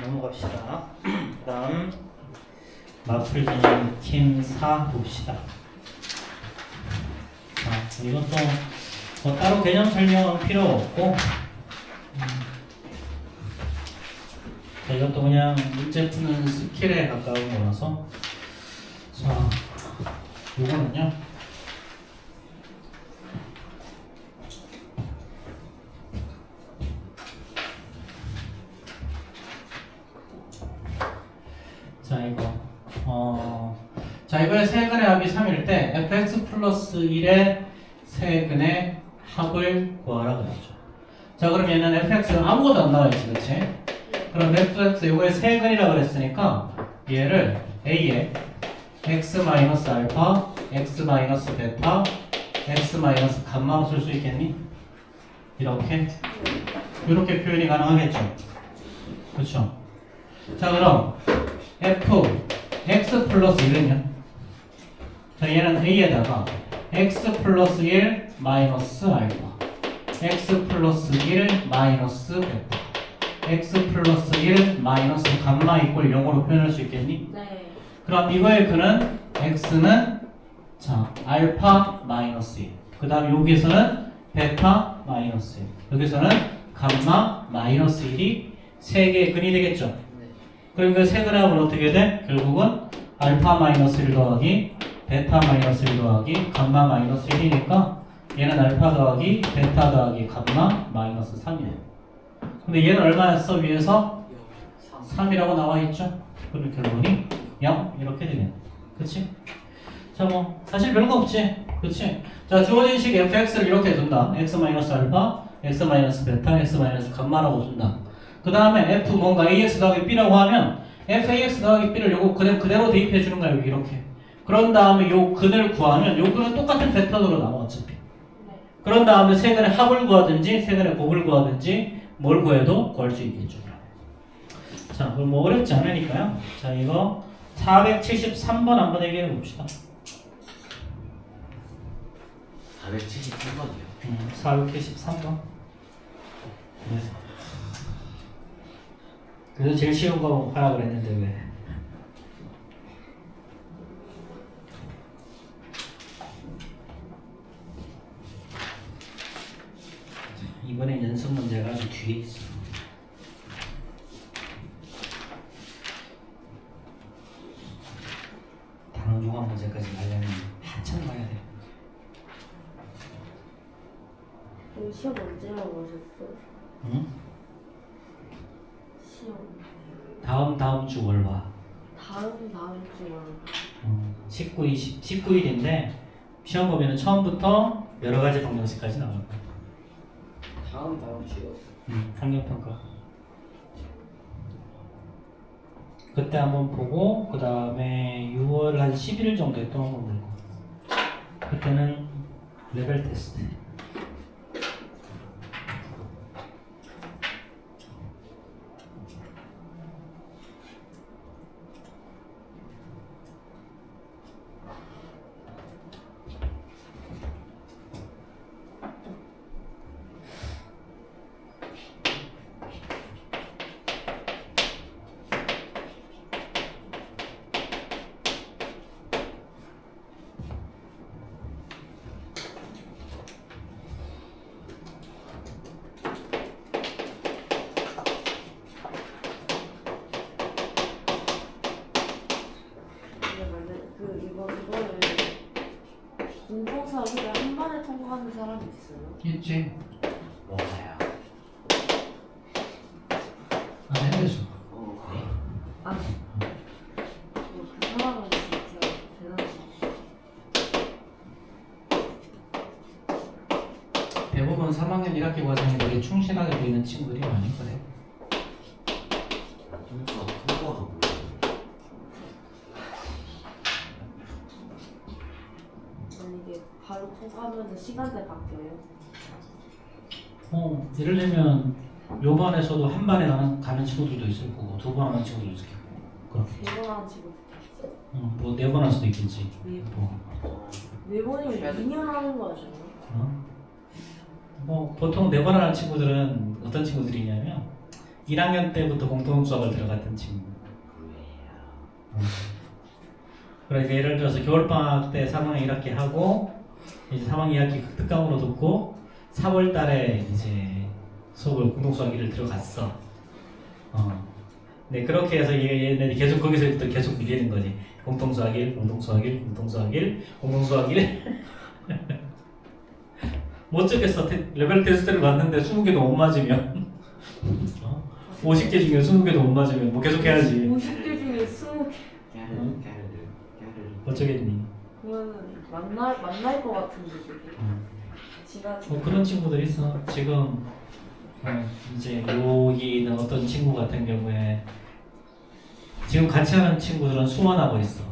넘어갑시다. 다음 마플기님 팀 4 봅시다. 자, 이것도 뭐 따로 개념 설명은 필요 없고 자, 이것도 그냥 문제 푸는 스킬에 가까운 거라서 자, 요거는요 자, 자, 이번에 세근의 합이 3일 때 fx 플러스 1의 세근의 합을 구하라 그랬죠. 자, 그럼 얘는 fx는 아무것도 안 나와있지, 그치? 그럼 fx 이거의 세근이라 그랬으니까 얘를 a에 x-알파, x-베타, x-감마로 쓸 수 있겠니? 이렇게 표현이 가능하겠죠. 그렇죠? 자, 그럼 f x 플러스 1은요? 자, 얘는 a에다가 x 플러스 1 마이너스 알파, x 플러스 1 마이너스 베타, x 플러스 1 마이너스 감마 이꼴 0으로 표현할 수 있겠니? 네. 그럼 이거의 근은 x는 자 알파 마이너스 1, 그 다음 여기서는 베타 마이너스 1, 여기서는 감마 마이너스 1이 세 개의 근이 되겠죠. 그럼 그 세 근합은 어떻게 돼? 결국은 알파 마이너스 1 더하기 베타 마이너스 1 더하기 감마 마이너스 1이니까 얘는 알파 더하기 베타 더하기 감마 마이너스 3이에요. 근데 얘는 얼마였어? 위에서 3이라고 나와있죠? 그럼 결론이 0 이렇게 되겠네. 그치? 자, 뭐 사실 별거 없지. 그치? 자, 주어진 식 fx를 이렇게 둔다. x-알파, x-베타, x-감마라고 둔다. 그 다음에 f 뭔가 ax 더하기 b라고 하면 fax 더하기 b를 요거 그대로 대입해 주는 거야. 여기 이렇게. 그런 다음에 요 근을 구하면 요 근은 똑같은 패턴으로 나와 어차피. 그런 다음에 세 근의 합을 구하든지 세 근의 곱을 구하든지 뭘 구해도 구할 수 있겠죠. 자, 그럼 뭐 어렵지 않으니까요. 자, 이거 473번 한번 얘기해 봅시다. 473번이요. 473번. 네. 그래서 제일 쉬운 거 하라 그랬는데 왜? 이번엔 연습 문제가 아주 뒤에 있어. 단원 종합 문제까지 가려면 한참 가야 돼. 시험 언제라고 하셨어요? 응? 시험 다음 주 월화. 다음 주요. 19, 19일인데 시험 보면은 처음부터 여러 가지 방정식까지 나올 거야. 다음 주요. 환경평가. 그때 한번 보고 그 다음에 6월 한 11일 정도에 또 한번 보고. 그때는 레벨 테스트. 이거를 공통사기를 한 번에 통과하는 사람이 있어요? 있지. 뭐야? 안 해내줘. 아니. 그 사람은 진짜 대단하다. 대부분 3학년 1학기 과정에 되게 충실하게 보이는 친구들이 많이 그래. 점수가 통과가 뭐야? 만약에 바로 통과하면 시간대 바뀌어요? 예를 들면 요반에서도 한 반에 가는 친구들도 있을 거고 두 번 하는 친구들도 있을 거고 그렇게. 세번 하는 친구 뭐 네 번 할 수도 있겠지. 뭐. 네 번이면 2년 하는 거 아니에요? 뭐 보통 네 번 하는 친구들은 어떤 친구들이냐면 1학년 때부터 공통 수업을 들어갔던 친구. 그러니까 예를 들어서 겨울방학 때 3학년 1학기 하고 이제 3학년 2학기 특강으로 듣고 4월 달에 이제 수업을 공통 수학기를 들어갔어. 네, 그렇게 해서 얘네들이 계속 거기서부터 계속 밀리는 거지. 공통 수학 1, 공통 수학 1, 공통 수학 1, 공통 수학 1. 못 찍겠어. 레벨 테스트를 봤는데 20개도 못 맞으면 50개 중에 20개도 못 맞으면 뭐 계속 해야지. 50개 중에 20개. 까르르. 어쩌겠니? 그러면 만날 것 같은데 그게. 지나치. 뭐 그런 친구들 있어. 지금 이제 여기는 어떤 친구 같은 경우에 지금 같이 하는 친구들은 수원하고 있어.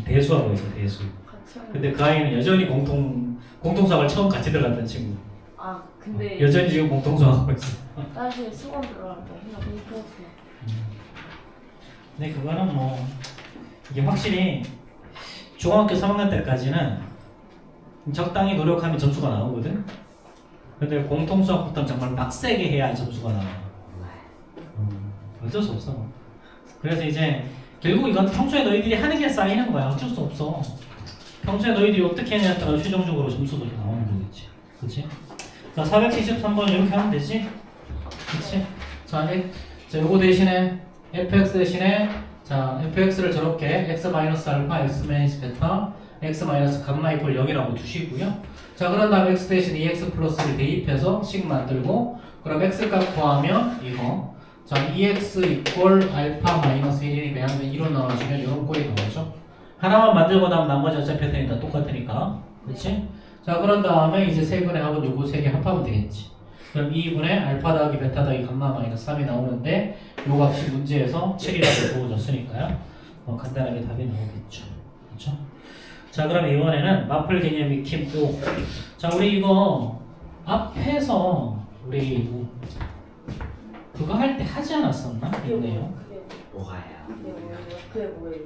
대수하고 있어. 대수. 같이 하는. 근데 그 아이는 여전히 공통수학을 처음 같이 들어갔던 친구. 아 근데 여전히 지금 공통수학하고 있어. 사실 수원 들어갈 때 그냥 공통수. 근데 그거는 뭐 이게 확실히 중학교 3학년 때까지는 적당히 노력하면 점수가 나오거든. 근데 공통수학부터는 정말 빡세게 해야 점수가 나와. 어쩔 수 없어. 그래서 이제 결국 이건 평소에 너희들이 하는 게 쌓이는 거야. 어쩔 수 없어. 평소에 너희들이 어떻게 했냐에 따라 최종적으로 점수가 나오는 거겠지. 그치? 자, 473번 이렇게 하면 되지? 그치? 자, 요거 대신에 fx 대신에 자, fx를 저렇게 x-알파, x-베타, x-감마 이퀄 0이라고 두시고요. 자, 그런 다음에 x 대신 2x 플러스를 대입해서 식 만들고 그럼 x 값 구하면 이거 자, 2x 이퀄 알파 마이너스 1이니까 양면 2로 나눠주면 이런 꼴이 나오죠. 하나만 만들고 나면 나머지 어차피 패턴이 다 똑같으니까. 그렇지? 자, 그런 다음에 이제 세분의 합은 요거 세 개 합하면 되겠지. 그럼 2분의 알파 더하기 베타 더하기 감마 마이너스 3이 나오는데 요 값이 문제에서 7이라고 주어졌으니까요. 간단하게 답이 나오겠죠. 그렇죠? 자, 그럼 이번에는 마플 개념 익힘. 자, 우리 이거 앞에서 우리 그거 할 때 하지 않았었나? 있네요. 뭐가야? 그게 뭐예요?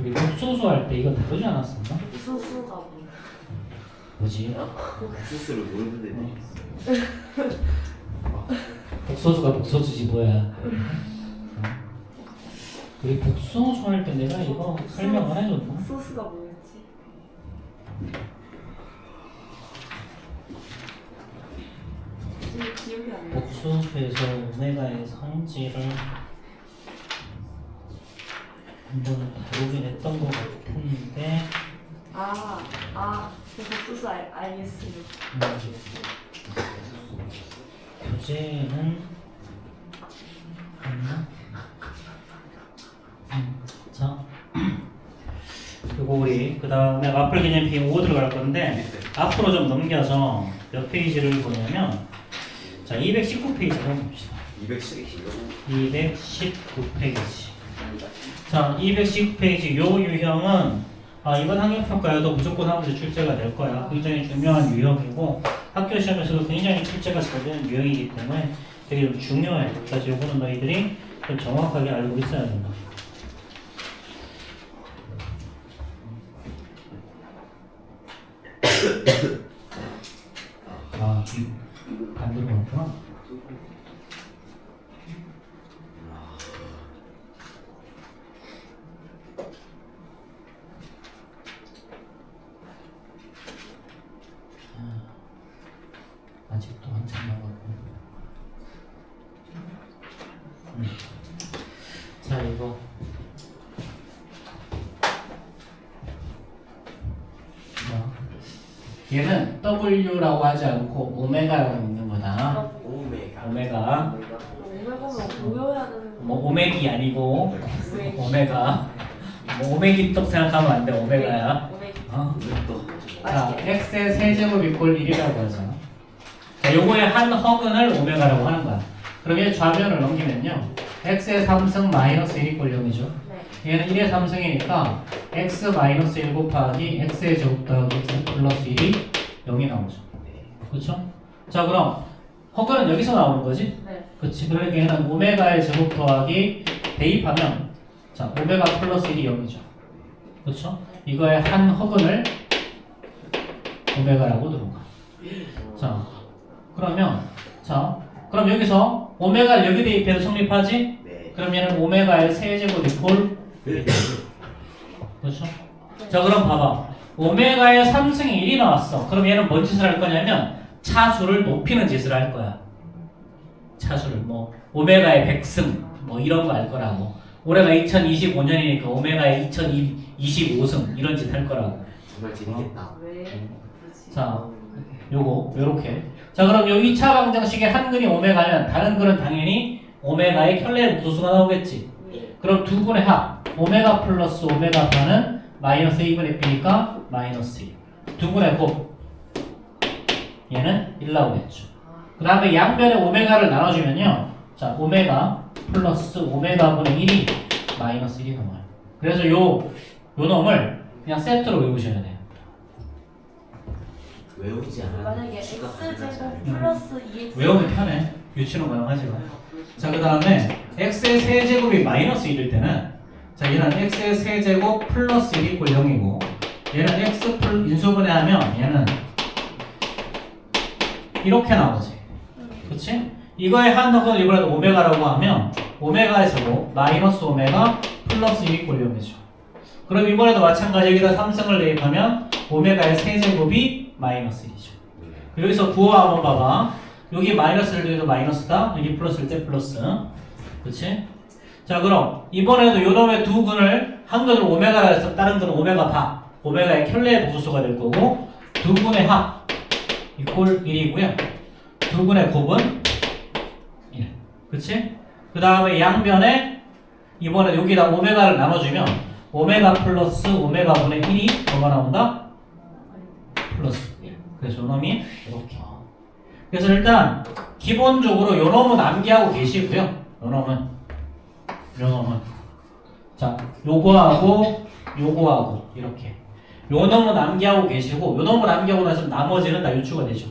우리 복소수 할 때 이거 다루지 않았었나? 수수가 뭐? 뭐지? 스스로 모르는 애들이 있어. 복소수가 복소수지 뭐야? 우리 복소수 할 때 내가 이거 설명 안 해줬나? 수수가 뭐였지? 지금 기억이 안 나. 복소수에서 오메가의 성질을 한번 다루긴 했던 것 같은데 그래서 수수 알겠습니다. 교재는 없나? 자, 그리고 우리 그 다음에 마플 개념 P5 들어갈 건데 앞으로 좀 넘겨서 몇 페이지를 보냐면 자 219페이지 한번 봅시다. 219페이지. 자 219페이지 요 유형은 이번 학력평가에도 무조건 한 문제 출제가 될 거야. 굉장히 중요한 유형이고 학교 시험에서도 굉장히 출제가 잘 되는 유형이기 때문에 되게 좀 중요해. 그래서 요거는 너희들이 좀 정확하게 알고 있어야 된다. 반대로 갔구나. 아직도 한참 남았고. 자, 이거. 얘는 W라고 하지 않고 오메가라고 읽는 거다. 오메가. 오메가면 모여야 되는 거. 뭐 오메기 아니고 오메가. 뭐 오메기 떡 생각하면 안 돼. 오메가야. 자, x의 세제곱 이꼴 1이라고 하잖아. 자, 요거의 한 허근을 오메가라고 하는 거야. 그럼 얘 좌변을 넘기면요. x의 3승 마이너스 1 이꼴 0이죠. 얘는 1의 3승이니까 x 마이너스 1 곱하기 x의 제곱 더하기 x 플러스 1이 0이 나오죠. 그렇죠? 자, 그럼 허근은 여기서 나오는 거지? 네. 그렇지. 그러니까 얘는 오메가의 제곱 더하기 대입하면 자, 오메가 플러스 1이 0이죠. 그렇죠? 이거의 한 허근을 오메가라고 들어가. 자, 그럼 여기서 오메가를 여기 대입해서 성립하지? 네. 그럼 얘는 오메가의 세제곱 이꼴 그렇죠? 자 그럼 봐봐 오메가의 3승이 1이 나왔어. 그럼 얘는 뭔 짓을 할 거냐면 차수를 높이는 짓을 할 거야. 차수를 뭐 오메가의 100승 뭐 이런 거 할 거라고. 올해가 2025년이니까 오메가의 2025승 이런 짓 할 거라고. 정말 재밌겠다. 왜? 그렇지. 자 요거 요렇게. 자 그럼 요 2차 방정식의 한 근이 오메가면 다른 근은 당연히 오메가의 켤레의 무소수가 나오겠지. 예. 그럼 두 분의 합 오메가 플러스 오메가 바는 마이너스 2분의 b니까 마이너스 1. 두 분의 곱 얘는 1 나오겠죠. 그 다음에 양변에 오메가를 나눠주면요. 자 오메가 플러스 오메가 분의 1이 마이너스 1이 나와요. 그래서 요 놈을 그냥 세트로 외우셔야 돼요. 외우지 않아도 만약에 추가 x제곱 가능하잖아요. 플러스 2x 외우면 편해. 유치는 고용하지 마. 자, 그 다음에 x의 세제곱이 마이너스 1일 때는 자, 얘는 x의 세제곱 플러스 1이 이꼴 0이고 얘는 x 인수분해하면 얘는 이렇게 나오지. 그치? 이거의 한덕을 이번에도 오메가라고 하면 오메가의 제곱 마이너스 오메가 플러스 1이 이꼴 0이죠. 그럼 이번에도 마찬가지 여기다 3승을 대입하면 오메가의 세제곱이 마이너스 1이죠. 여기서 부호화 한번 봐봐. 여기 마이너스를 더해도 마이너스다. 여기 플러스일 때 플러스. 그치? 자 그럼 이번에도 요놈의 두 근을 한 근을 오메가라 해서 다른 근은 오메가 바. 오메가의 켤레의 보수수가 될 거고 두 근의 합 이꼴 1이고요. 두 근의 곱은 1. 그치? 그 다음에 양변에 이번에 여기다 오메가를 나눠주면 오메가 플러스 오메가 분의 1이 뭐가 나온다? 플러스 1. 그래서 요놈이 이렇게. 그래서 일단 기본적으로 요놈은 암기하고 계시고요. 요놈은 자 요거하고 요거하고 이렇게 요놈은 암기하고 계시고 요놈을 암기하고 나서 나머지는 다 유추가 되죠.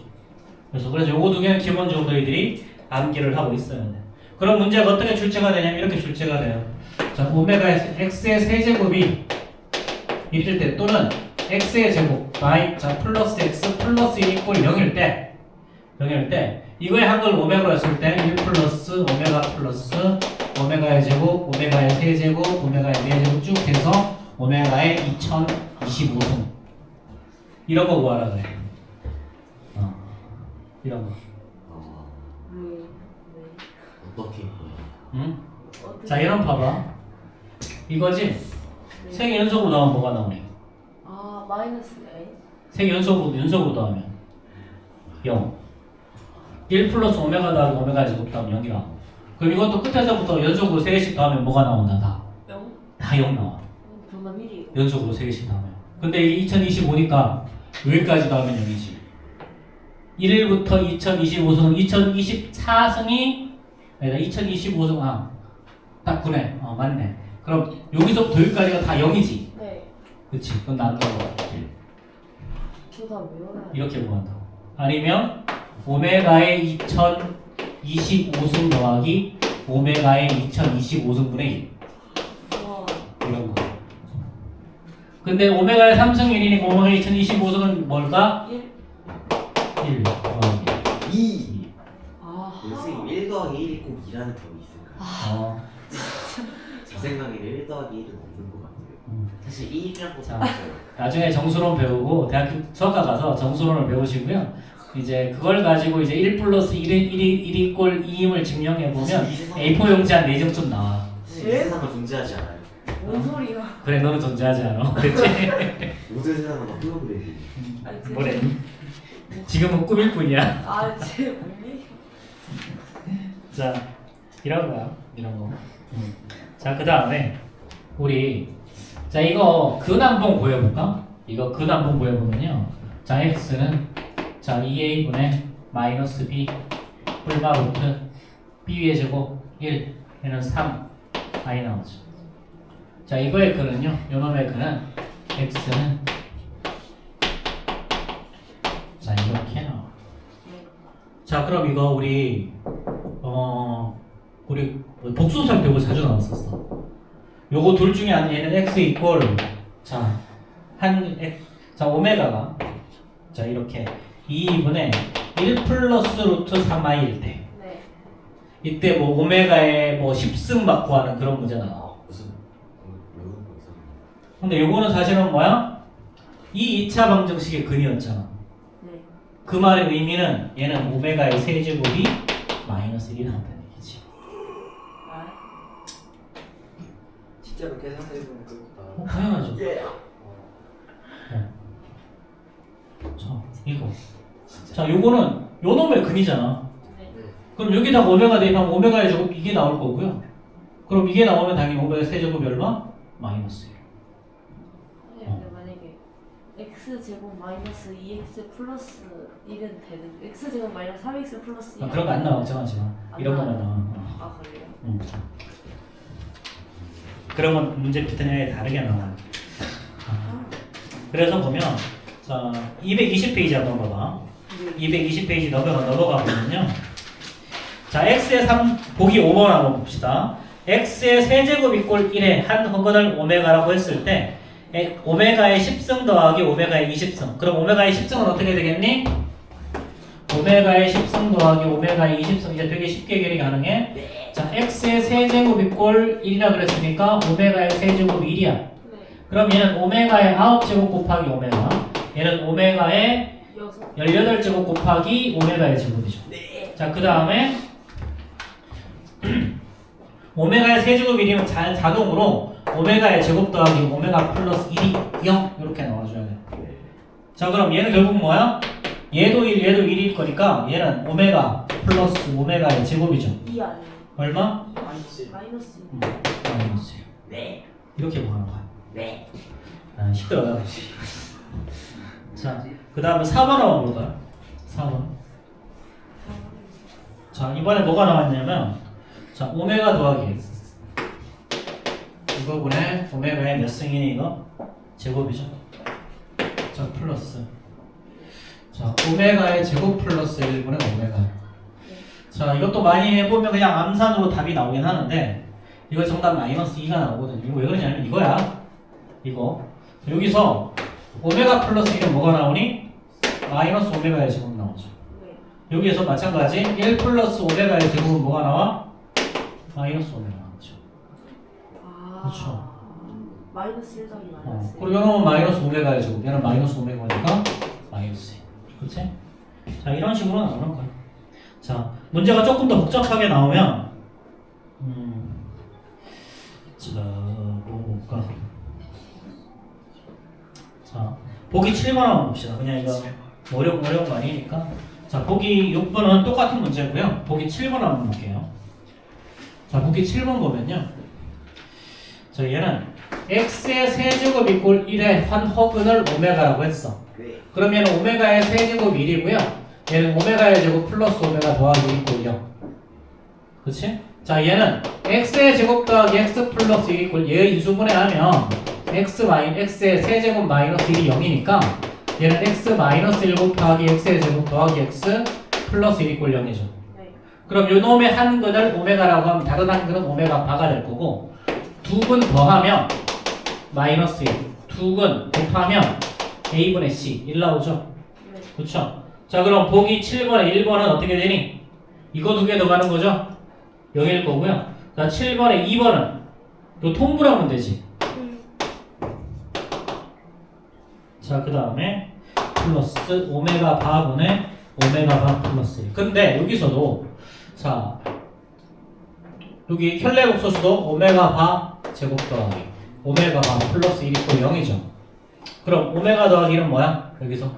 그래서 요거 두 개는 기본적으로 너희들이 암기를 하고 있어야 돼. 그럼 문제가 어떻게 출제가 되냐면 이렇게 출제가 돼요. 자 오메가의 x의 세제곱이 이럴 때 또는 x의 제곱 자 플러스 x 플러스 1 이꼴 0일 때 이거의 한글 오메가로 했을 때 1 플러스 오메가 플러스 오메가의 제곱 오메가의 세제곱 오메가의 4제곱 쭉 해서 오메가의 2025승 이런 거 구하라 그래. 이런 거. 왜? 어떻게? 응? 어떻게? 자 이런 봐봐. 이거지? 네. 3개 연속으로 나오면 뭐가 나오니? 아 마이너스 A? 3개 연속으로 나오면 0. 1 플러스 오메가 더하기 오메가의 제곱 더하면 0이 나와. 그럼 이것도 끝에서부터 연속으로 3개씩 더하면 뭐가 나온다? 다 0? 다 0 나와. 정답 1이 연속으로 3개씩 더하면. 근데 이게 2025니까 여기까지 더하면 0이지. 1일부터 2025승은 2024승이 아니다 2025승 딱 9네. 맞네. 그럼 여기서부터 여기까지가 다 0이지. 네. 그치? 그건 난다고. 저다 외워야 이렇게 구한다고. 아니면 오메가의 2025승 더하기 오메가의 2025승분의 1 와 이런 거. 근데 오메가의 3승 1이니까 오메가의 2025승은 뭘까? 1? 1 더하기 2. 아하 선생님 1 더하기 1이 꼭 2라는 점이 있을까요? 제 생각에는 1 더하기 1은 없는 것 같아요. 사실 2라고 자. 생각해요. 나중에 정수론 배우고 대학교 수학과 가서 정수론을 배우시고요. 이제 그걸 가지고 이제 1 플러스 1이 꼴 2임을 증명해 보면 A4 용지 한 4점쯤 나와. 이 세상은 존재하지 않아요. 뭔 소리야 그래 너는 존재하지 않아. 그렇지? 모든 세상은 홀로그램이. 아니 뭐래? 지금은 꿈일 뿐이야. 아제 뭐니? 자, 이런 거야. 이런 거. 자, 그 다음에 우리 자 이거 근한봉 구해볼까? 이거 근한봉 구해보면요. 자, x는 자 2a분의 마이너스 b 뿔마 루트 b 위의 제곱 1 얘는 3 i 나오죠. 자, 이거의 근은요. 요놈의 근은 x는 자 이렇게 나와. 자, 그럼 이거 우리 복수설 배우 자주 나왔었어. 요거 둘 중에 한 얘는 x 이꼴 자 오메가가 자 이렇게 2분의 1 플러스 루트 3i일 때 네 이때 뭐 오메가의 뭐 10승 맞고 하는 그런 문제 나와. 무슨 외우는 거 있었는데. 근데 요거는 사실은 뭐야? 이 2차 방정식의 근이었잖아. 네. 그 말의 의미는 얘는 오메가의 세제곱이 마이너스 1이 나온다는 얘기지. 아, 진짜로 계산해보면 그거다. 당연하죠. 예. 자, 이거. 자, 요거는 요 놈의 근이잖아. 네. 그럼 여기다가 오메가 대입하면 오메가의 제곱 이게 나올 거고요. 그럼 이게 나오면 당연히 오메가 세제곱이 얼마? 마이너스 1. 근데 만약에 x 제곱 마이너스 2x 플러스 1은 되는 x 제곱 마이너스 3x 플러스 1. 그런 거 안 나와, 정하지만. 이런 안 거만 나와. 아 그래요? 그런 건 문제 패턴이 다르게 나와. 그래서 보면, 자, 220페이지 한번 봐봐. 220페이지 넘어가 보면요. 자, x의 3, 보기 5번 한번 봅시다. x의 세제곱 이꼴 1의 한 허근을 오메가라고 했을 때, 오메가의 10승 더하기 오메가의 20승. 그럼 오메가의 10승은 어떻게 되겠니? 오메가의 10승 더하기 오메가의 20승. 이제 되게 쉽게 계산이 가능해. 자, x의 세제곱 이꼴 1이라 그랬으니까 오메가의 세제곱 1이야. 네. 그럼 얘는 오메가의 9제곱 곱하기 오메가. 얘는 오메가의 18제곱 곱하기 오메가의 제곱이죠. 자, 그 다음에 오메가의 세제곱 1이면 자동으로 오메가의 제곱 더하기 오메가 플러스 1이 0 이렇게 나와줘야 돼. 자, 그럼 얘는 결국 뭐야? 얘도 1, 얘도 1일 거니까 얘는 오메가 플러스 오메가의 제곱이죠. 2 아니에요? 얼마? 마이너스. 마이너스 2. 마이너스 1. 네. 이렇게 보는 거야. 네. 아, 시끄러워요. 자, 그 다음에 4번 한번 볼까요? 4번. 자, 이번에 뭐가 나왔냐면, 자, 오메가 더하기 이거분의 오메가의 몇 승이니 이거? 제곱이죠. 자, 플러스. 자, 오메가의 제곱 플러스 1분의 오메가. 자, 이것도 많이 해보면 그냥 암산으로 답이 나오긴 하는데, 이거 정답 마이너스 2가 나오거든요. 이거 왜 그러냐면 이거야. 이거. 여기서 오메가 플러스 1은 뭐가 나오니? 마이너스 오메가의 제곱 나오죠. 네. 여기에서 마찬가지 1 플러스 오메가의 제곱은 뭐가 나와? 마이너스 오메가 나오죠. 아. 그렇죠. 마이너스 1 더하기 마이너스 1. 그리고 이놈은 마이너스 오메가의 제곱, 얘는 마이너스 오메가니까 마이너스 1. 그치? 자, 이런 식으로 나오는 거야. 자, 문제가 조금 더 복잡하게 나오면 자, 뭐 볼까? 자, 보기 7번 한번 봅시다. 그냥 이거 어려운 거 아니니까. 자, 보기 6번은 똑같은 문제고요. 보기 7번 한번 볼게요. 자, 보기 7번 보면요. 자, 얘는 x의 세제곱 이꼴 1의 한 허근을 오메가라고 했어. 네. 그럼 얘는 오메가의 세제곱 1이고요. 얘는 오메가의 제곱 플러스 오메가 더하기 1 이꼴 0. 그치? 자, 얘는 x의 제곱 더하기 x 플러스 1 이꼴 얘 이수분해하면 x의 세제곱 마이너스 1이 0이니까 얘는 x 마이너스 1 곱하기 x의 제곱 더하기 x 플러스 1 이꼴 0이죠. 네. 그럼 요 놈의 한 근을 오메가라고 하면 다른 한 근은 오메가 바가 될 거고 두 근 더하면 마이너스 1, 두 근 곱하면 a분의 c 1 나오죠? 네. 그렇죠? 자, 그럼 보기 7번에 1번은 어떻게 되니? 이거 두 개 더 가는 거죠? 0일 거고요. 자, 7번에 2번은 요 통분하면 되지. 자, 그 다음에 플러스 오메가 바분의 오메가 바 플러스 1. 근데 여기서도 자, 여기 혈내복소수도 오메가 바 제곱 더하기 오메가 바 플러스 1이 또 0이죠. 그럼 오메가 더하기 1은 뭐야? 여기서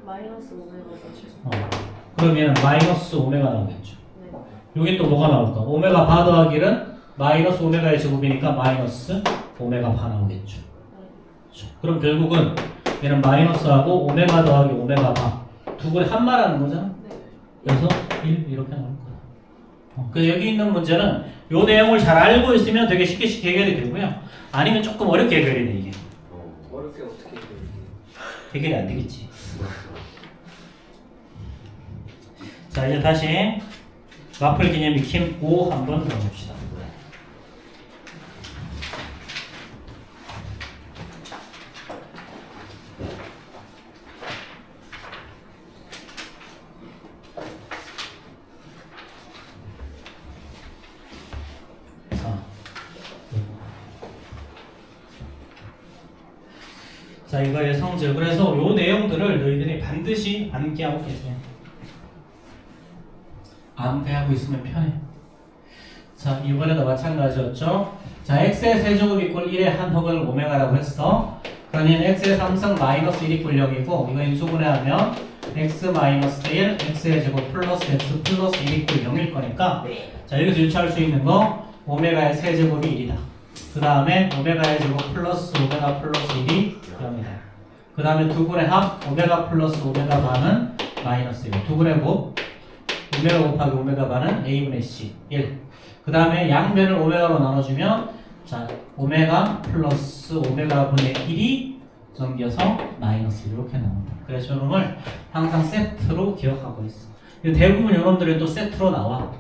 마이너스 오메가죠. 그럼 얘는 마이너스 오메가 나오겠죠. 네. 여기 또 뭐가 나올까? 오메가 바 더하기 1은 마이너스 오메가의 제곱이니까 마이너스 오메가 바 나오겠죠. 그렇죠. 그럼 결국은 얘는 마이너스하고 오메가 더하기 오메가 바 두 개를 한 말하는 거잖아. 네. 그래서 1 이렇게 나올 거야. 그래서 여기 있는 문제는 요 내용을 잘 알고 있으면 되게 쉽게 해결이 되고요. 아니면 조금 어렵게 해결이 돼 이게. 어렵게 어떻게 해요? 해결이 안 되겠지. 자, 이제 다시 마플 기념 익힘 5 한번 들어봅시다. 자, 이거의 성질. 그래서 요 내용들을 너희들이 반드시 암기하고 계세요. 암기하고 있으면 편해. 자, 이번에도 마찬가지였죠. 자, x의 세제곱 이꼴 1의 한 흑을 오메가라고 했어. 그러니 x의 3승 마이너스 1 이꼴 0이고 이거 인수분해하면 x 마이너스 1, x의 제곱 플러스 x 플러스 1 이꼴 0일 거니까 자, 여기서 유추할 수 있는 거 오메가의 세제곱이 1이다. 그 다음에 오메가의 제곱 플러스 오메가 플러스 1이 0이다. 그 다음에 두 분의 합 오메가 플러스 오메가 반은 마이너스 1. 두 분의 곱 오메가 곱하기 오메가 반은 a분의 c 1. 그 다음에 양변을 오메가로 나눠주면 자 오메가 플러스 오메가 분의 1이 넘겨서 마이너스 1 이렇게 나온다. 그래서 이놈을 항상 세트로 기억하고 있어. 대부분 이놈들은 또 세트로 나와.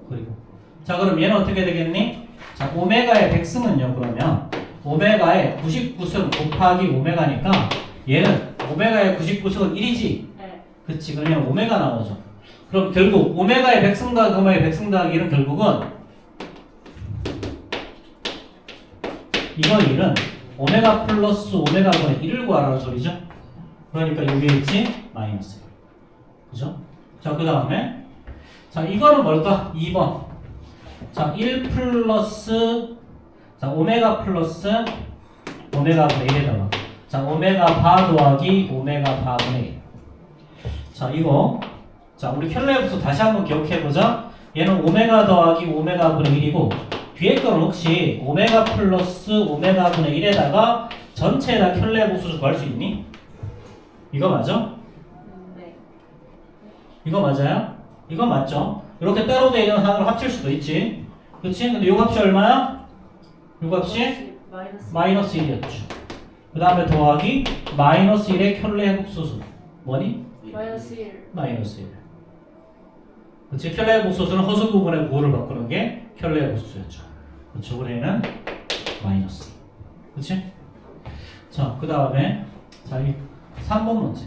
그리고 자 그럼 얘는 어떻게 되겠니? 자 오메가의 100승은요 그러면 오메가의 99승 곱하기 오메가니까 얘는 오메가의 99승은 1이지. 네. 그치 그러면 오메가 나오죠. 그럼 결국 오메가의 100승 더하기 오메가의 100승 더하기 1은 결국은 이거 1은 오메가 플러스 오메가 분의 1을 구하라는 소리죠. 그러니까 여기에 있지 마이너스 1. 그죠? 자 그 다음에 자 이거는 뭘까? 2번 자 1 플러스 자 오메가 플러스 오메가 분의 1에다가 자 오메가 바 더하기 오메가 바 분의 1. 자 이거 자 우리 켈레부터 다시 한번 기억해보자. 얘는 오메가 더하기 오메가 분의 1이고 뒤에 거는 혹시 오메가 플러스 오메가 분의 1에다가 전체에다 켈레복수 구할 수 있니? 이거 맞아? 네. 이거 맞아요? 이거 맞죠? 이렇게 따로 되어 있는 하나를 합칠 수도 있지. 그치? 근데 요 값이 얼마야? 요 값이 마이너스 1이었죠. 그 다음에 더하기 마이너스 1의 켈레복수수 뭐니? 마이너스 1. 마이너스 1. 그치? 켈레복수수는 허수 부분의 부호를 바꾸는 게 켈레복수수였죠. 그쵸? 그래는 마이너스. 그치? 자, 그 다음에 자, 이 3번 문제.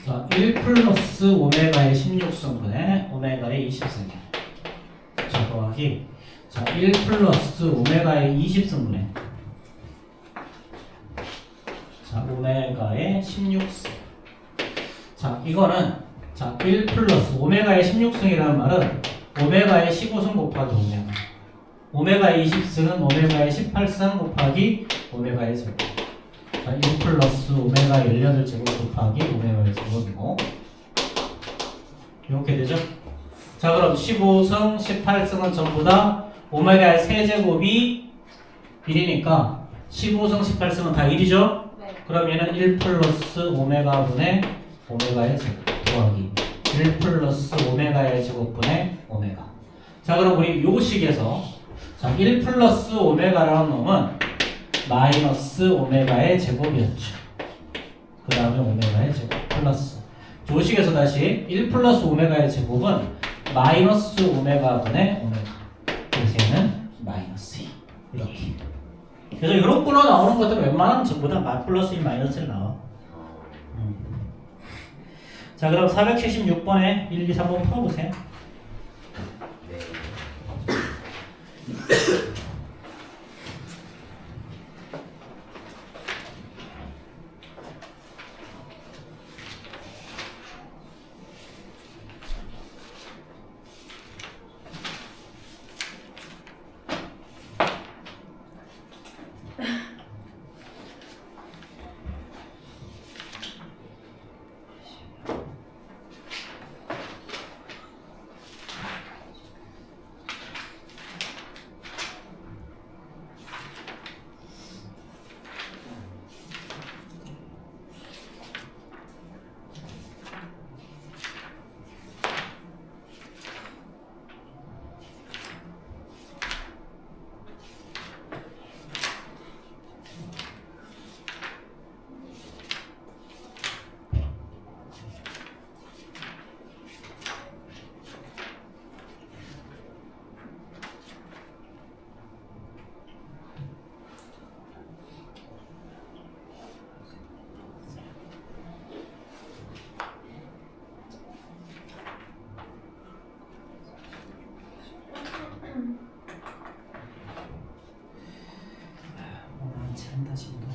자, 1 플러스 오메가의 16승분의 오메가의 20승이야. 자, 더하기 자, 1 플러스 오메가의 20승분의 자, 오메가의 16승. 자, 이거는 자, 1 플러스 오메가의 16승이라는 말은 오메가의 15승 곱하기 오메가. 오메가의 20승은 오메가의 18승 곱하기 오메가의 제곱. 자, 1 플러스 오메가 18제곱 곱하기 오메가의 제곱이고. 이렇게 되죠? 자, 그럼 15승, 18승은 전부 다 오메가의 세제곱이 1이니까 15승, 18승은 다 1이죠? 네. 그럼 얘는 1 플러스 오메가 분의 오메가의 제곱 더하기 1 플러스 오메가의 제곱분의 오메가. 자 그럼 우리 요 식에서 자 1 플러스 오메가라는 놈은 마이너스 오메가의 제곱이었죠. 그 다음에 오메가의 제곱 플러스 요 식에서 다시 1 플러스 오메가의 제곱은 마이너스 오메가분의 오메가. 그래서 얘는 마이너스 2 이렇게. 그래서 이런 걸로 나오는 것들은 웬만하면 전부 다 플러스 1 마이너스 1 나와. 자 그럼 476번에 1, 2, 3번 풀어보세요. 3-2도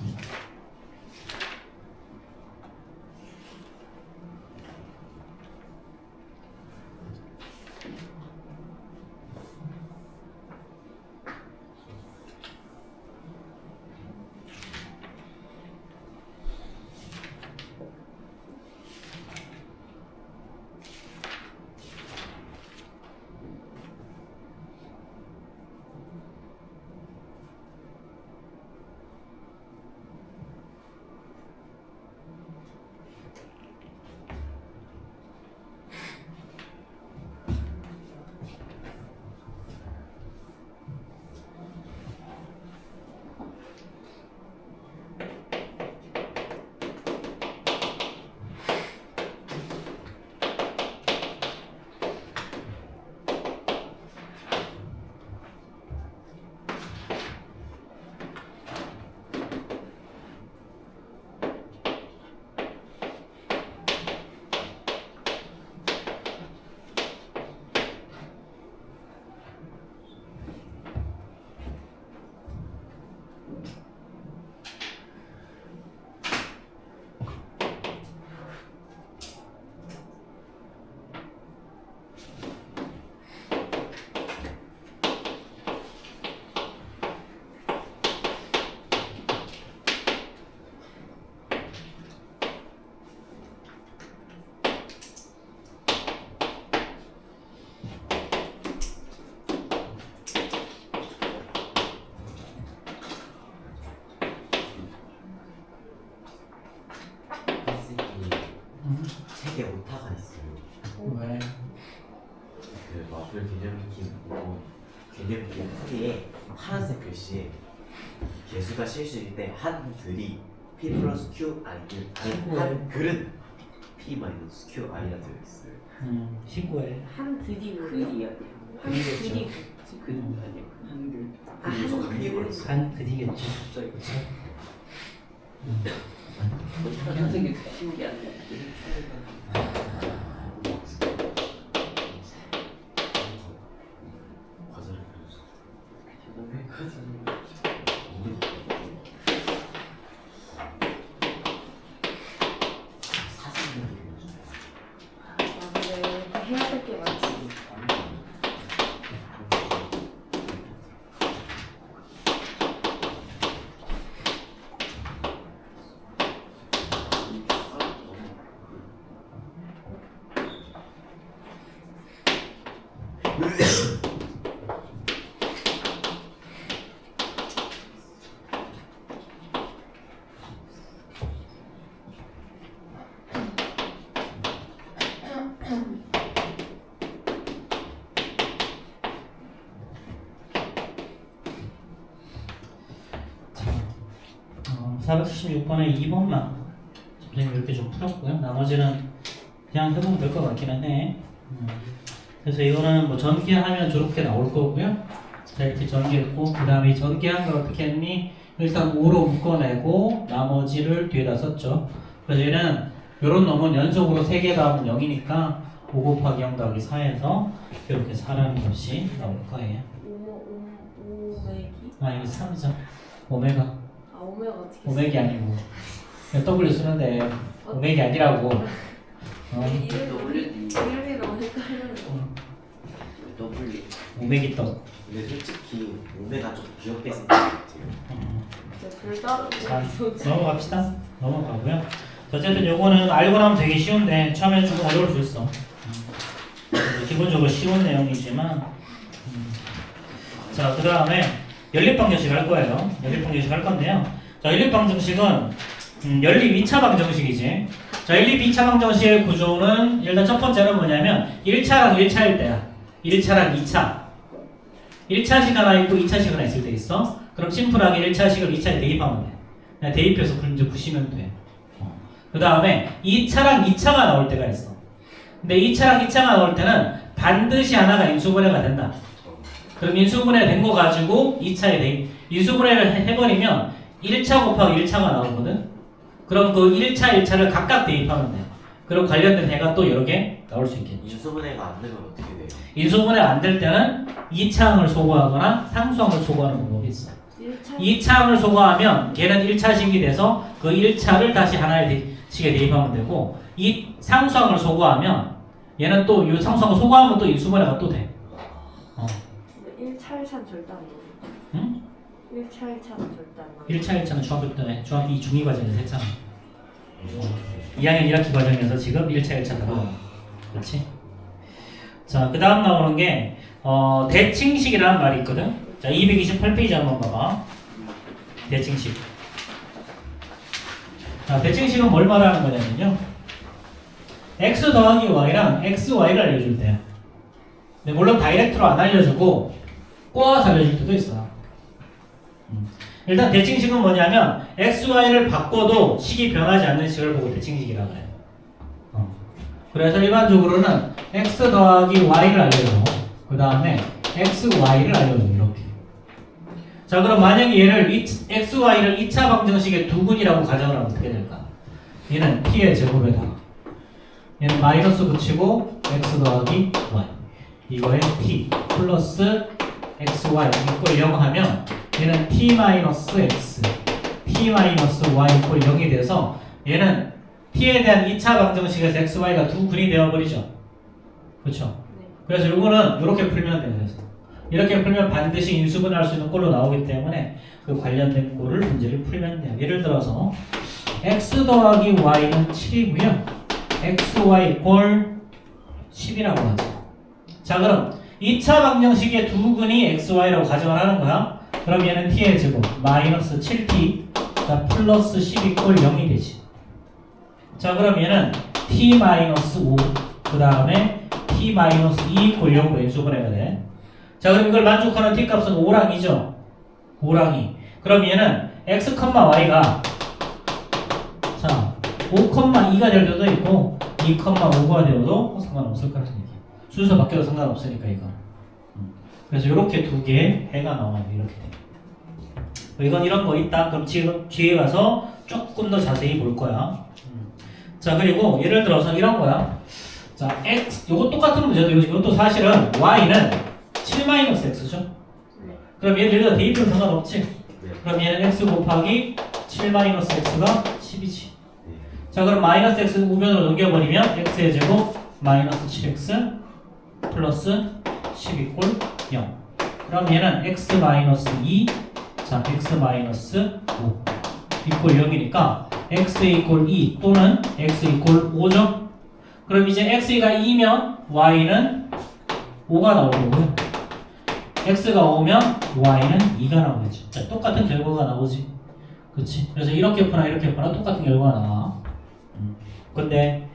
책에 오타가 있어요. 왜? 그 마블 개념 키는 보고 개념 키 크기에 파란색 글씨에 개수가 실수일 때 한 글이 p 플러스 q 아니 한 글은 p 마이너스 q i라 되어 있어요. 신고해. 한 들이 글이 뭐예요? 아니야. 한 들이 글 아니야. 한글. 아, 그래서 한 감기 글. 걸렸어. 간 그디겠지. 갑자기 현생이 쉬운 게 아니야. 과자를 그려줬어. 왜 그러지? 사진을 그려줬어. 아, 그래. 해야 될 게 많지. 자, 476번에 2번만 선생님 이렇게 좀 풀었고요. 나머지는 그냥 해보면 될 것 같기는 해. 그래서 이거는 뭐 전개하면 저렇게 나올 거고요. 자, 이렇게 전개했고 그 다음에 전개한 걸 어떻게 했니? 일단 5로 묶어내고 나머지를 뒤에다 썼죠. 그래서 얘는 요런 놈은 연속으로 3개 더하면 0이니까 5 곱하기 0 더하기 4에서 이렇게 4라는 값이 나올 거예요. 오메기? 아 이거 3이죠. 오메가. 아, 오메가 어떻게 써? 오메기 아니고 W 쓰는데 오메기 아니라고. 이름이 너무 헷갈려서. W. 오메기 떡. 근데 솔직히 오메가 좀 귀엽게 생긴 것 같아요. 진짜 불다른 자, 넘어갑시다. 넘어가고요. 어쨌든 요거는 알고 나면 되게 쉬운데 처음에 조금 어려울 수 있어. 기본적으로 쉬운 내용이지만 자, 그 다음에 연립방정식 할 거예요. 연립방정식 할 건데요. 자, 연립방정식은 연립 2차 방정식이지. 자, 연립 2차 방정식의 구조는 일단 첫 번째는 뭐냐면 1차랑 1차일 때야. 1차랑 2차. 1차식 하나 있고 2차식 하나 있을 때 있어. 그럼 심플하게 1차식을 2차에 대입하면 돼. 그냥 대입해서 이제 부시면 돼. 그 다음에 2차랑 2차가 나올 때가 있어. 근데 2차랑 2차가 나올 때는 반드시 하나가 인수분해가 된다. 그럼 인수분해 된 거 가지고 2차에 대입. 인수분해를 해버리면 1차 곱하기 1차가 나오거든. 그럼 그 1차, 1차를 각각 대입하면 돼. 그럼 관련된 해가 또 여러 개 나올 수 있겠지. 인수분해가 안 되면 어떻게 돼요? 인수분해가 안 될 때는 2차항을 소거하거나 상수항을 소거하는 방법이 있어. 1차 2차항을 소거하면 걔는 1차식이 돼서 그 1차를 다시 하나의 식에 대입하면 되고 이 상수항을 소거하면 얘는 또 이 상수항을 소거하면 또 인수분해가 또 돼. 1차 1차는 절대 안 나와요. 응? 1차 1차는 절대 안 나와요. 1차 1차는 중학교 때 중학교 2 중2 과정에서 했잖아. 2학년 1학기 과정에서 지금 1차 1차다고. 그렇지? 자, 그 다음 나오는 게 대칭식이라는 말이 있거든. 자, 228페이지 한번 봐봐. 대칭식. 자, 대칭식은 뭘 말하는 거냐면요. x 더하기 y랑 xy를 알려줄 때. 근데 물론 다이렉트로 안 알려주고 꼬아서 알려줄 때도 있어. 일단 대칭식은 뭐냐면 xy를 바꿔도 식이 변하지 않는 식을 보고 대칭식이라고 해요. 그래서 일반적으로는 x 더하기 y를 알려줘. 그 다음에 xy를 알려줘. 이렇게. 자, 그럼 만약에 얘를 xy를 2차 방정식의 두근이라고 가정을 하면 어떻게 될까? 얘는 t의 제곱에다가 얘는 마이너스 붙이고 x 더하기 y 이거에 t 플러스 xy 이꼴 0 하면 얘는 t 마이너스 x t 마이너스 y 이꼴 0이 돼서 얘는 t에 대한 2차 방정식에서 xy가 두 근이 되어버리죠. 그렇죠? 네. 그래서 요거는 이렇게 풀면 돼요. 그래서 이렇게 풀면 반드시 인수분해할 수 있는 꼴로 나오기 때문에 그 관련된 꼴을 문제를 풀면 돼요. 예를 들어서 x 더하기 y는 7이고요. xy 이꼴 10이라고 하죠. 자, 그럼 2차 방정식의 두 근이 xy라고 가정을 하는 거야. 그럼 얘는 t의 제곱 마이너스 7t 자 플러스 10 이꼴 0이 되지. 자, 그럼 얘는 t 마이너스 5 그 다음에 t 마이너스 2 이꼴 0으로 인수분해가 돼. 자, 그럼 이걸 만족하는 t 값은 5랑이죠. 5랑이. 그럼 얘는 x, y가 자 5,2가 될 때도 있고 2,5가 되어도 상관없을 것 같은 얘기야. 순서 바뀌어도 상관없으니까 이거. 그래서 이렇게 두 개의 해가 나와요. 이렇게 돼. 이건 이런 거 있다. 그럼 지금 뒤에 가서 조금 더 자세히 볼 거야. 자, 그리고 예를 들어서 이런 거야. 자, x 요거 똑같은 문제도 이것도 사실은 y는 7-x죠. 네. 그럼 얘를 여기다 대입해도 상관없지. 네. 그럼 얘는 x 곱하기 7-x가 10이지. 네. 자, 그럼 마이너스 x 우변으로 넘겨버리면 x의 제곱 마이너스 7x 플러스 10 이꼴 0. 그럼 얘는 x 마이너스 2 자, x 마이너스 5 이꼴 0이니까 x 이꼴 2 또는 x 이꼴 5죠. 그럼 이제 x가 2면 y는 5가 나오고요. x가 5면 y는 2가 나오겠죠. 자, 똑같은 결과가 나오지. 그렇지? 그래서 이렇게 푸나 이렇게 푸나 똑같은 결과가 나와. 근데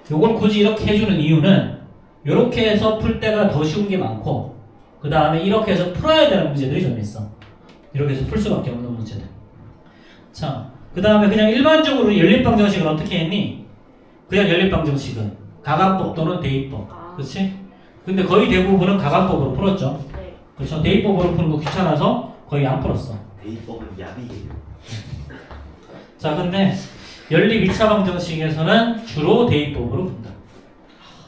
요걸 굳이 이렇게 해주는 이유는 이렇게 해서 풀 때가 더 쉬운 게 많고 그 다음에 이렇게 해서 풀어야 되는 문제들이 좀 있어. 이렇게 해서 풀 수밖에 없는 문제들. 자, 그 다음에 그냥 일반적으로 연립방정식은 어떻게 했니? 그냥 연립방정식은 가간법 또는 대입법. 아. 그렇지? 근데 거의 대부분은 가간법으로 풀었죠. 네. 그렇죠? 대입법으로 푸는 거 귀찮아서 거의 안 풀었어. 대입법은 야비예요. 자, 근데 연립 2차 방정식에서는 주로 대입법으로 푼다.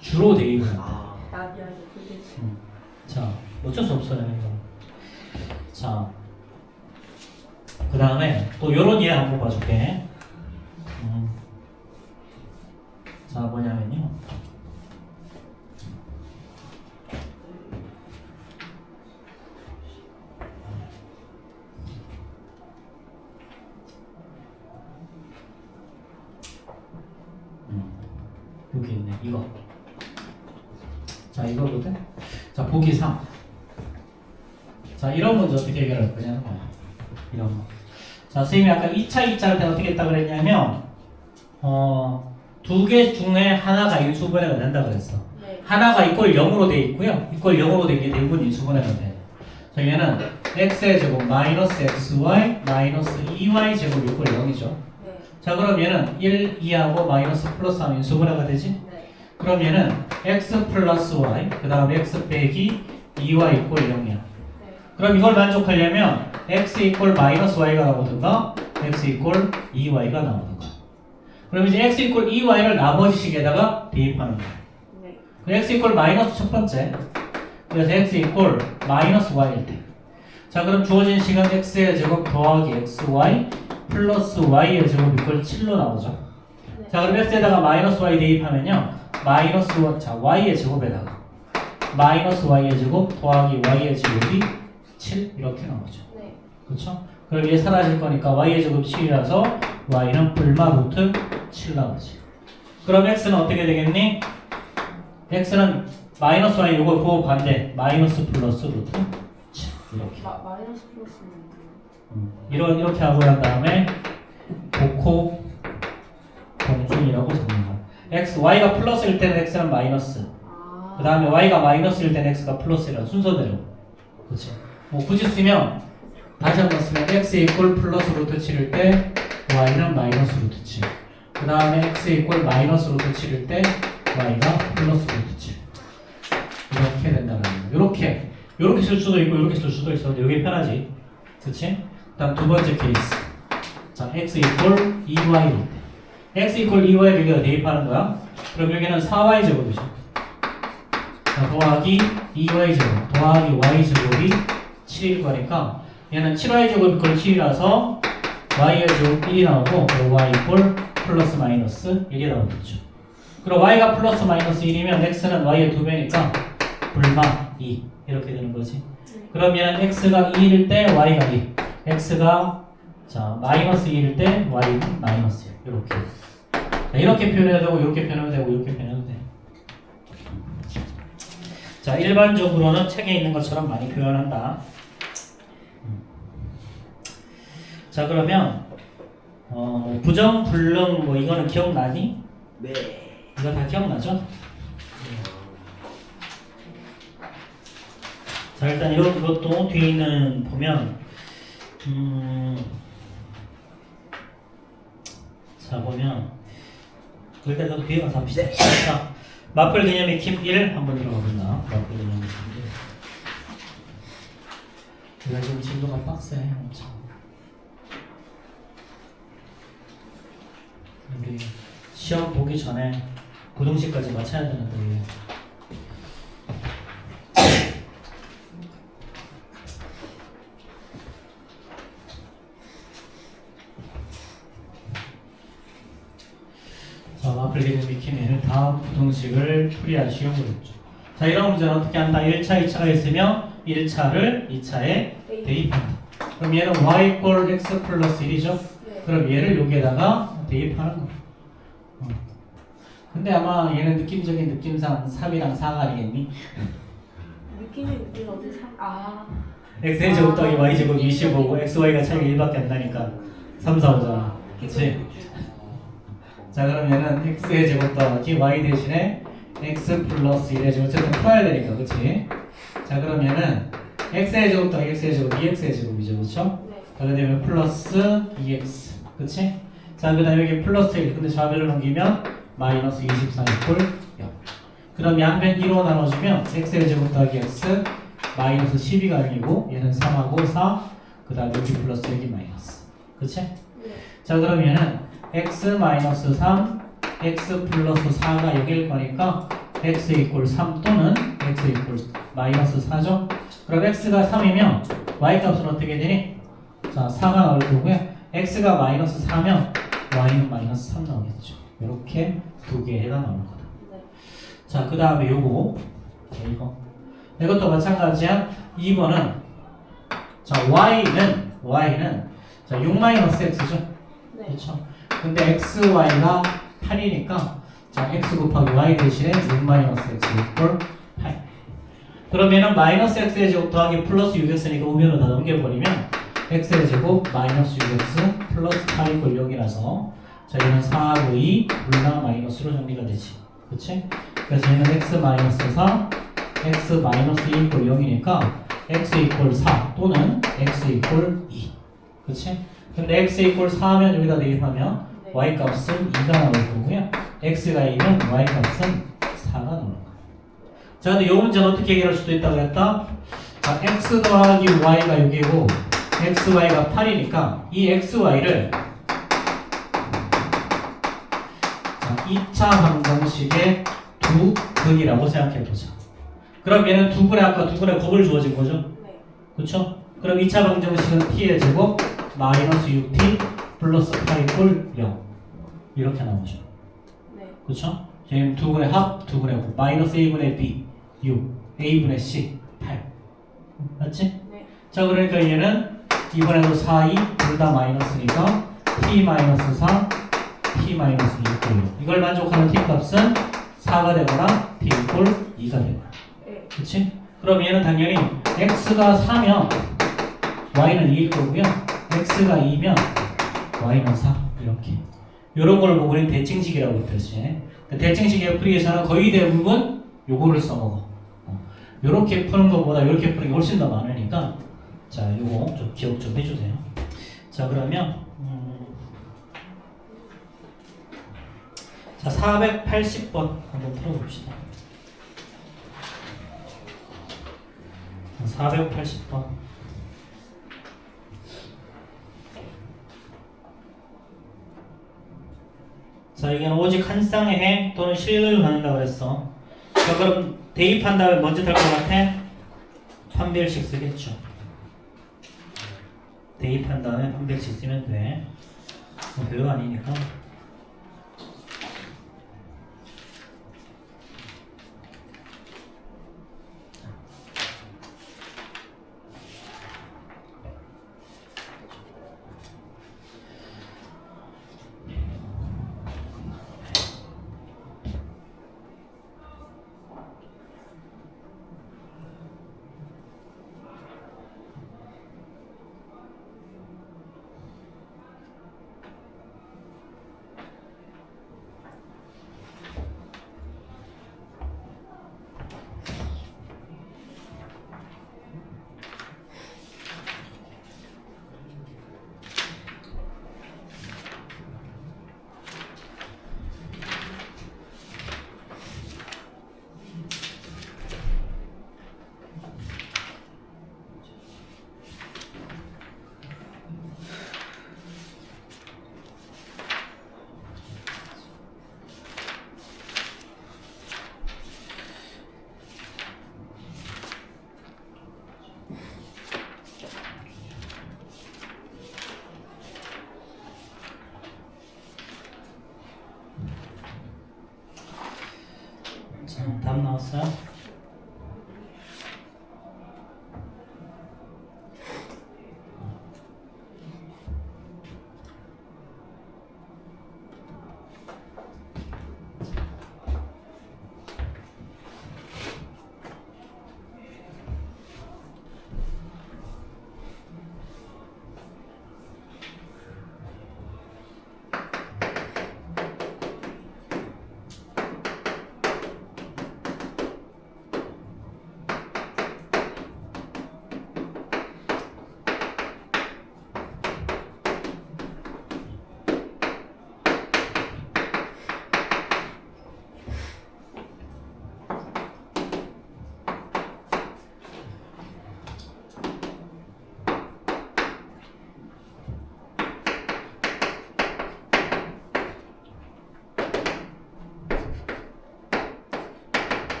주로 대입을 한다. 아, 나비하게 그게 자, 어쩔 수 없어요, 이거. 자, 그 다음에 또 요런 예 한번 봐줄게. 자, 뭐냐면요. 여기 있네, 이거. 자, 이거거든. 자, 보기 3. 자, 이런 문제 어떻게 해결할 거냐는 거야. 이런 거. 자, 선생님이 아까 2차 할 때 어떻게 했다 그랬냐면, 두 개 중에 하나가 인수분해가 된다 그랬어. 네. 하나가 이꼴 0으로 돼 있고요. 이꼴 0으로 된 게 대부분 인수분해가 돼. 자, 얘는 x의 제곱 마이너스 xy 마이너스 2y 제곱 이꼴 0이죠. 네. 자, 그럼 얘는 1, 2하고 마이너스 플러스 하면 인수분해가 되지? 네. 그럼 얘는 x 플러스 y 그 다음에 x 빼기 2y 이꼴 0이야. 네. 그럼 이걸 만족하려면 x 이꼴 마이너스 y가 나오든가 x 이꼴 2y가 나오든가. 그럼 이제 x 이꼴 2y를 나머지 식에다가 대입하는 거야. 네. x 이꼴 마이너스 첫 번째. 그래서 x 이꼴 마이너스 y일 때. 자, 그럼 주어진 시간 x의 제곱 더하기 xy 플러스 y의 제곱 이퀄 7로 나오죠. 네. 자, 그럼 x에다가 마이너스 y 대입하면요. 자, y의 제곱에다가 마이너스 y의 제곱 더하기 y의 제곱이 7 이렇게 나오죠. 네. 그렇죠? 그럼 얘 사라질 거니까 y의 제곱 7이라서 y는 불마 루트 7 나오지. 그럼 x는 어떻게 되겠니? x는 마이너스 y 요거 그거 반대 마이너스 플러스 루트 7 이렇게. 마이너스 플러스는 뭐예요? 이렇게 하고 난 다음에 복호 공중이라고 적는다. y가 플러스일 때는 x는 마이너스. 그 다음에 y가 마이너스일 때는 x가 플러스이라 순서대로. 그렇지. 뭐 굳이 쓰면 다시 한번 쓰면 x 이퀄 플러스 루트 7일 때 y는 마이너스 루트 7. 그 다음에 x 이퀄 마이너스 루트 7일 때 y가 플러스 루트 7. 이렇게 된다는 거예요. 이렇게 쓸 수도 있고 이렇게 쓸 수도 있어. 근데 이게 편하지. 그치? 다음 두 번째 케이스. 자, x 이퀄 2y. x 이퀄 2y 여기다 대입하는 거야. 그럼 여기는 4y 제곱이죠. 자, 더하기 2y 제곱 더하기 y 제곱이 7일 거니까 얘는 7y 제곱 이퀄 7이라서 y의 제곱 1이 나오고 y 이퀄 플러스 마이너스 1이 나오겠죠. 그럼 y가 플러스 마이너스 1이면 x는 y의 2배니까 불마 2 이렇게 되는 거지. 그럼 얘는 x가 2일 때 y가 2 x가 자 마이너스 2일 때 y는 마이너스 1 이렇게. 자, 이렇게 표현해도 되고 이렇게 표현해도 되고 이렇게 표현해도 돼. 자, 일반적으로는 책에 있는 것처럼 많이 표현한다. 자, 그러면 부정, 불능 뭐 이거는 기억나니? 네. 이거 다 기억나죠? 자, 일단 이것도 뒤에 있는 보면 자, 보면 일단 그 뒤에 가서 합시다. 자, 마플 개념 익힘 1 한번 들어가 볼라. 마플 개념 익힘 1. 내가 지금 진도가 빡세. 엄청. 우리 시험 보기 전에 구동식까지 맞춰야 되는데. 자, 마플 개념 익힘 다음 부동식을 풀이할 시험을 했죠. 자, 이런 문제는 어떻게 한다? 1차, 2차가 있으면 1차를 2차에 대입한다. 그럼 얘는 y 꼴 x 플러스 1이죠? 네. 그럼 얘를 여기에다가 대입하는 거야. 근데 아마 얘는 느낌적인 느낌상 3이랑 4가 아니겠니? 느낌이 어디 x의 제곱 더하기 y 제곱 25고 xy가 차이가 1밖에 안 나니까 3, 4, 5잖아. 그치? 자, 그럼 얘는 x의 제곱 더하기 y 대신에 x 플러스 1의 제곱 어쨌든 풀어야 되니까, 그치? 자, 그럼 얘는 x의 제곱 더하기 x의 제곱 2x의 제곱이죠, 그쵸? 네. 자, 그 다음에 플러스 2x, 그치? 자, 그 다음에 여기 플러스 1, 근데 좌변을 넘기면 마이너스 24 이퀄 0. 그럼 양변 1로 나눠주면 x의 제곱 더하기 x 마이너스 12가 0이고 얘는 3하고 4, 그 다음에 여기 플러스 여기 마이너스, 그치? 네. 자, 그럼 얘는 x 마이너스 3, x 플러스 4가 0일 거니까 x 이퀄 3 또는 x 이퀄 마이너스 4죠? 그럼 x가 3이면 y 값은 어떻게 되니? 자, 4가 나올 거고요. x가 마이너스 4면 y는 마이너스 3 나오겠죠. 이렇게 두 개가 나올 거다. 네. 자, 그 다음에 요거 이것도 마찬가지야. 2번은 자 y는 자 6 마이너스 x죠. 네. 그렇죠. 근데 xy가 8이니까 자 x 곱하기 y 대신에 6 마이너스 x 이퀄 8. 그러면은 마이너스 x의 제곱 더하기 플러스 6x니까 우변으로 다 넘겨버리면 x의 제곱 마이너스 6x 플러스 8 이퀄 0이라서 자 얘는 4하고 2 불나 마이너스로 정리가 되지. 그치? 그래서 얘는 x 마이너스 4 x 마이너스 2 이퀄 0이니까 x 이퀄 4 또는 x 이퀄 2. 그치? 근데 x 이퀄 4면 여기다 대입하면 네. y 값은 2가 나올 거고요. x가 2면 y 값은 4가 나올 거예요. 자, 근데 이 문제는 어떻게 해결할 수도 있다고 그랬다? 자, x 더하기 y가 6이고 xy가 8이니까 이 xy를 자, 2차 방정식의 두 근이라고 생각해 보자. 그럼 얘는 두 근에 아까 두 근에 곱을 주어진 거죠? 네. 그쵸? 그 그럼 2차 방정식은 t의 제곱 마이너스 6t 플러스 파이 꼴 0 이렇게 나오죠. 네. 그렇죠? 지금 두 분의 합, 두 분의 곱 마이너스 a분의 b 6 a분의 c 8 맞지? 네. 자 그러니까 얘는 이번에도 4, 2 둘 다 마이너스니까 t 마이너스 4 t 마이너스 2 이걸 만족하는 t 값은 4가 되거나 t 이꼴 2가 되거나 네. 그치? 그럼 얘는 당연히 x가 4면 y는 2일 거고요 x가 2면 y는 4 이렇게 이런 걸 보고 우리는 대칭식이라고 했듯이 대칭식의 풀이에서는 거의 대부분 요거를 써먹어 요렇게 푸는 것보다 이렇게 푸는 게 훨씬 더 많으니까 자 요거 좀 기억 좀 해주세요. 자 그러면 자 480번 한번 풀어봅시다. 480번 자 이게는 오직 한 쌍의 해 또는 실을 갖는다 그랬어. 자 그럼 대입한 다음에 먼저 될 것 같아? 판별식 쓰겠죠. 대입한 다음에 판별식 쓰면 돼. 뭐 별거 아니니까.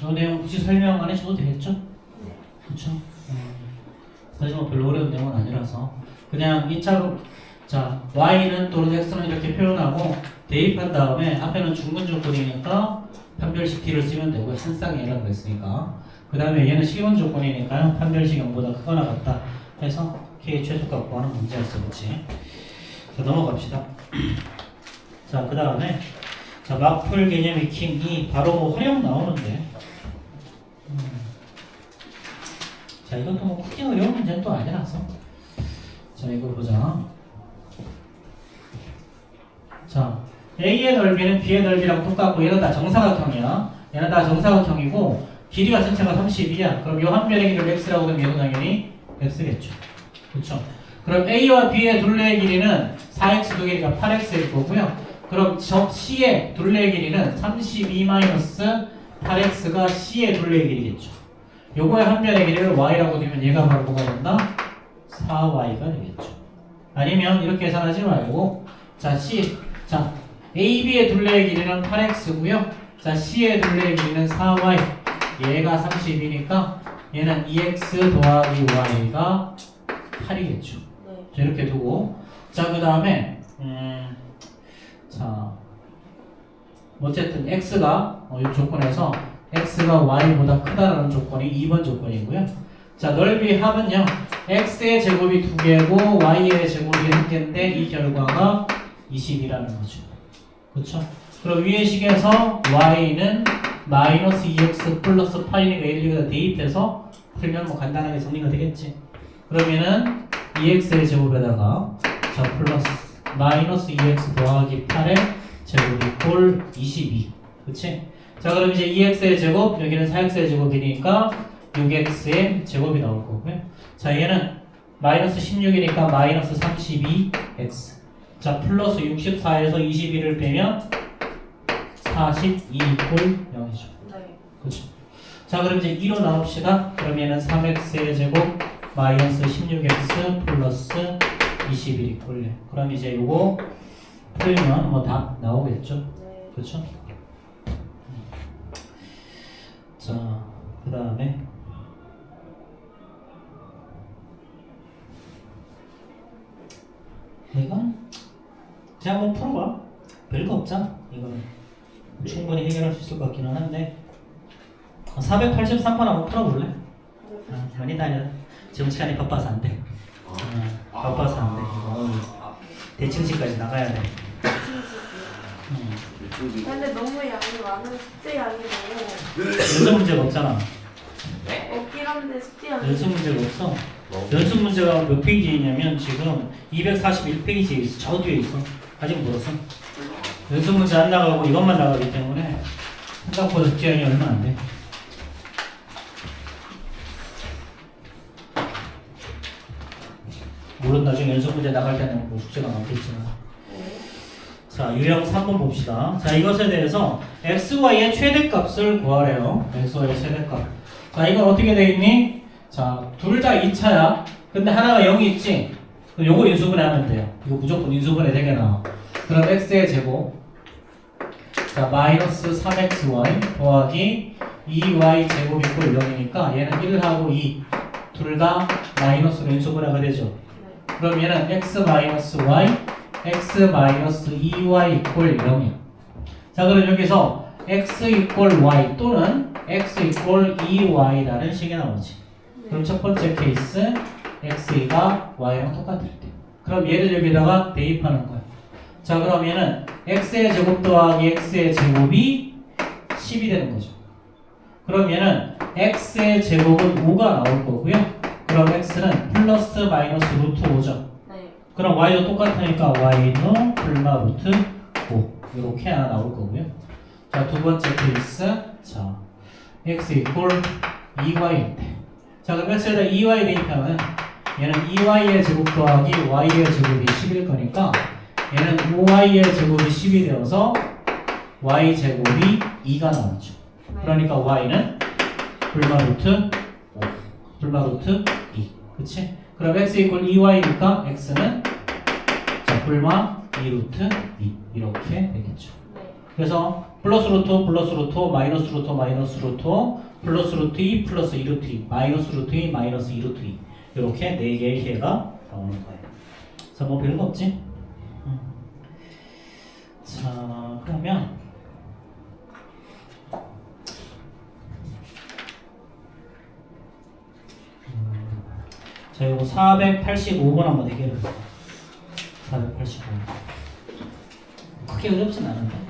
이 내용 굳이 설명 안 해줘도 되겠죠? 네. 그렇죠? 사실 뭐 별로 어려운 내용은 아니라서 그냥 이 차로 자 y는 또는 x는 이렇게 표현하고 대입한 다음에 앞에는 중근 조건이니까 판별식 t를 쓰면 되고 한 쌍의 얘라고 그랬으니까 그 다음에 얘는 시원 조건이니까요 판별식 0보다 크거나 같다 해서 k 최소값 구하는 문제였어. 그렇지? 자 넘어갑시다. 자 그 다음에 자 막풀 개념 익힘이 바로 뭐 활용 나오는데 자 이것도 뭐 크게 어려운 문제는 또 아니라서 자 이거 보자. 자 A의 넓이는 B의 넓이랑 똑같고 얘는 다 정사각형이야. 얘는 다 정사각형이고 길이가 전체가 32야. 그럼 요 한 변의 길이를 x라고 하면 얘도 당연히 x겠죠. 그렇죠? 그럼 A와 B의 둘레의 길이는 4x 두 개니까 8x일 거고요. 그럼 저 C의 둘레의 길이는 32-8x가 C의 둘레의 길이겠죠. 요거의 한 변의 길이를 y라고 두면 얘가 바로 뭐가 된다? 4y가 되겠죠. 아니면 이렇게 계산하지 말고 자 AB의 둘레의 길이는 8x고요. 자 C의 둘레의 길이는 4y. 얘가 30이니까 얘는 2x 더하기 y가 8이겠죠. 네. 자 이렇게 두고 자 그 다음에 자 어쨌든 x가 이 조건에서 x가 y보다 크다라는 조건이 2번 조건이고요. 자 넓이 합은요 x의 제곱이 2개고 y의 제곱이 1개인데 이 결과가 20이라는 거죠. 그렇죠? 그럼 위의 식에서 y는 마이너스 2x 플러스 8이니까 1, 2가 대입해서 풀면 뭐 간단하게 정리가 되겠지. 그러면은 2x의 제곱에다가 자 플러스 마이너스 2x 더하기 8의 제곱 이꼴 22. 그치? 자 그럼 이제 2x의 제곱 여기는 4x의 제곱이니까 6x의 제곱이 나올 거고요. 자 얘는 마이너스 16이니까 마이너스 32x. 자 플러스 64에서 21을 빼면 42 이꼴 0이죠. 네. 그렇죠. 자 그럼 이제 2로 나옵시다. 그럼 얘는 3x의 제곱 마이너스 16x 플러스 21 이꼴 0. 그럼 이제 요거 풀면 뭐 다 나오겠죠. 네. 그렇죠. 자 그 다음에 이건 그냥 한번 풀어봐. 별거 없잖아. 이거는 충분히 해결할 수 있을 것 같기는 한데 483번 한번 풀어볼래? 아니다 아니다. 지금 시간이 바빠서 안 돼. 바빠서 안 돼. 이거 대칭식까지 나가야 돼. 근데 너무 양이 많은 숙제 양이 너무 연습 문제가 없잖아. 없긴 한데 숙제 양이 연습 문제가 없어. 연습 문제가 몇 페이지에 있냐면 지금 241페이지에 있어. 저 뒤에 있어. 아직 멀었어. 연습 문제 안 나가고 이것만 나가기 때문에 생각보다 숙제 양이 얼마 안 돼. 물론 나중에 연습 문제 나갈 때는 뭐 숙제가 많겠지만. 자, 유형 3번 봅시다. 자, 이것에 대해서 xy의 최대값을 구하래요. xy의 최대값. 자, 이건 어떻게 돼 있니? 자, 둘 다 2차야. 근데 하나가 0이 있지? 그럼 요거 인수분해하면 돼요. 이거 무조건 인수분해 되게 나와. 그럼 x의 제곱. 자, 마이너스 3xy 더하기 2y 제곱 이꼴 0이니까 얘는 1하고 2. 둘 다 마이너스로 인수분해가 되죠. 그럼 얘는 x 마이너스 y x 마이너스 2y 이꼴 0이야. 자 그럼 여기서 x 이꼴 y 또는 x 이꼴 2y라는 식이 나오지. 그럼 첫 번째 케이스 x가 y랑 똑같을 때. 그럼 얘를 여기다가 대입하는 거야. 자 그럼 얘는 x의 제곱 더하기 x의 제곱이 10이 되는 거죠. 그럼 얘는 x의 제곱은 5가 나올 거고요. 그럼 x는 플러스 마이너스 루트 5죠. 네. 그럼 y도 똑같으니까 y는 불마 루트 5 이렇게 하나 나올 거고요. 자 두 번째 케이스 자 x 이꼴 2y일 때. 자 그럼 x에다 2y 대입하면 얘는 2y의 제곱 더하기 y의 제곱이 10일 거니까 얘는 5y의 제곱이 10이 되어서 y 제곱이 2가 나오죠. 네. 그러니까 y는 불마 루트 5 불마 루트 2 그치? 그럼 x 이꼴 2y니까 x는 자 불마 2 루트 2 이렇게 되겠죠. 네. 그래서 플러스 루트 5 플러스 루트 5 마이너스 루트 5 마이너스 루트 5 플러스 루트 2 플러스 2 루트 2 마이너스 루트 2 마이너스 2 루트 2 이렇게 4개의 기회가 나오는 거예요. 그래서 뭐 별거 없지? 자 그러면 자 이거 485번 한번 해결해볼게요. 485번 크게 어렵진 않은데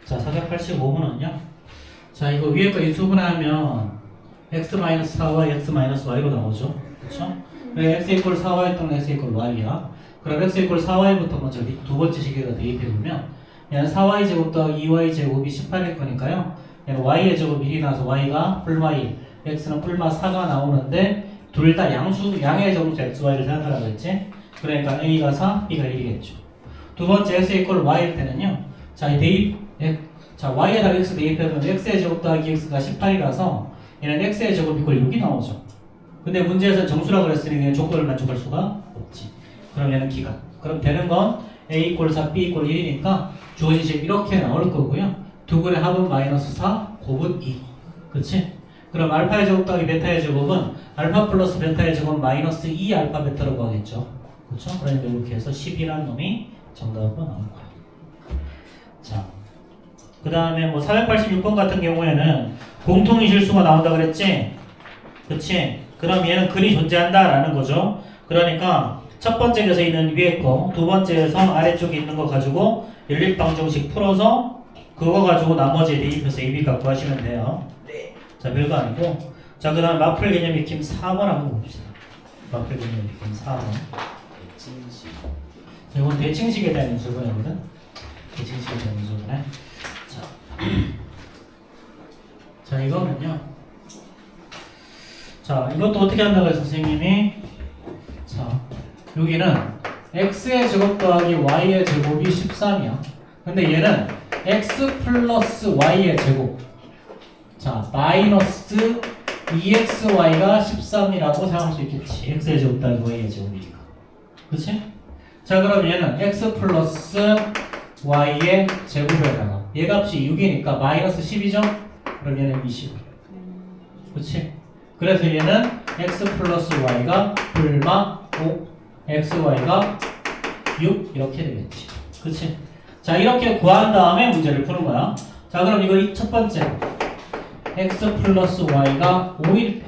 자, 485번은요. 자, 이거 위에 거 인수분해하면 x-4y, x-y로 나오죠. 그렇죠? x 이퀄 4y 또는 x 이퀄 y야. 그럼 x 이퀄 4y부터 먼저 두 번째 식에다 대입해보면 얘는 4y 제곱 더하기 2y 제곱이 18일 거니까요. 얘는 y의 제곱 1이 나서 y가 풀마 1, x는 풀마 4가 나오는데 둘 다 양의 점수 x, y를 생각하라고 했지. 그러니까 a가 4, b가 1이겠죠. 두 번째 x 이퀄 y일 때는요. 자, 이 대입 자, y에다가 x 대입해보면 x의 제곱 더하기 x가 18이라서 얘는 x의 제곱 이퀄 6이 나오죠. 근데 문제에서 정수라고 그랬으니 얘는 조건을 만족할 수가 없지. 그럼 얘는 기각. 그럼 되는 건 a 이퀄 4, b 이퀄 1이니까 주어진 식 이렇게 나올 거고요. 두 근의 합은 마이너스 4, 곱은 2. 그치? 그럼 알파의 제곱 더하기 베타의 제곱은 알파 플러스 베타의 제곱 마이너스 2 알파 베타라고 하겠죠. 그쵸? 그러니까 이렇게 해서 10이라는 놈이 정답으로 나올 거야. 자, 그 다음에 뭐 486번 같은 경우에는 공통의 실수가 나온다 그랬지? 그치? 그럼 얘는 근이 존재한다라는 거죠. 그러니까 첫 번째에서 있는 위에 거, 두 번째에서 아래쪽에 있는 거 가지고 연립방정식 풀어서 그거 가지고 나머지 대입해서 AB 갖고 하시면 돼요. 자, 별거 아니고. 자, 그 다음에 마플 개념 익힘 4번 한번 봅시다. 마플 개념 익힘 4번. 진실. 자, 이건 대칭식에 대한 인수분해거든. 대칭식에 대한 인수분해. 자, 자 이거는요. 자, 이것도 어떻게 한다고 해서 선생님이 자, 여기는 x의 제곱 더하기 y의 제곱이 13이야. 근데 얘는 x 플러스 y의 제곱. 자, 마이너스 2xy가 13이라고 생각할 수 있겠지. x의 제곱 더하기 y의 제곱이니까. 그치? 자, 그럼 얘는 x 플러스 y의 제곱에다가 얘 값이 6이니까 마이너스 10이죠? 그럼 얘는 20. 그치? 그래서 얘는 x 플러스 y가 불마 5, xy가 6 이렇게 되겠지. 그치? 자, 이렇게 구한 다음에 문제를 푸는 거야. 자, 그럼 이거 첫 번째 x 플러스 y가 5일 때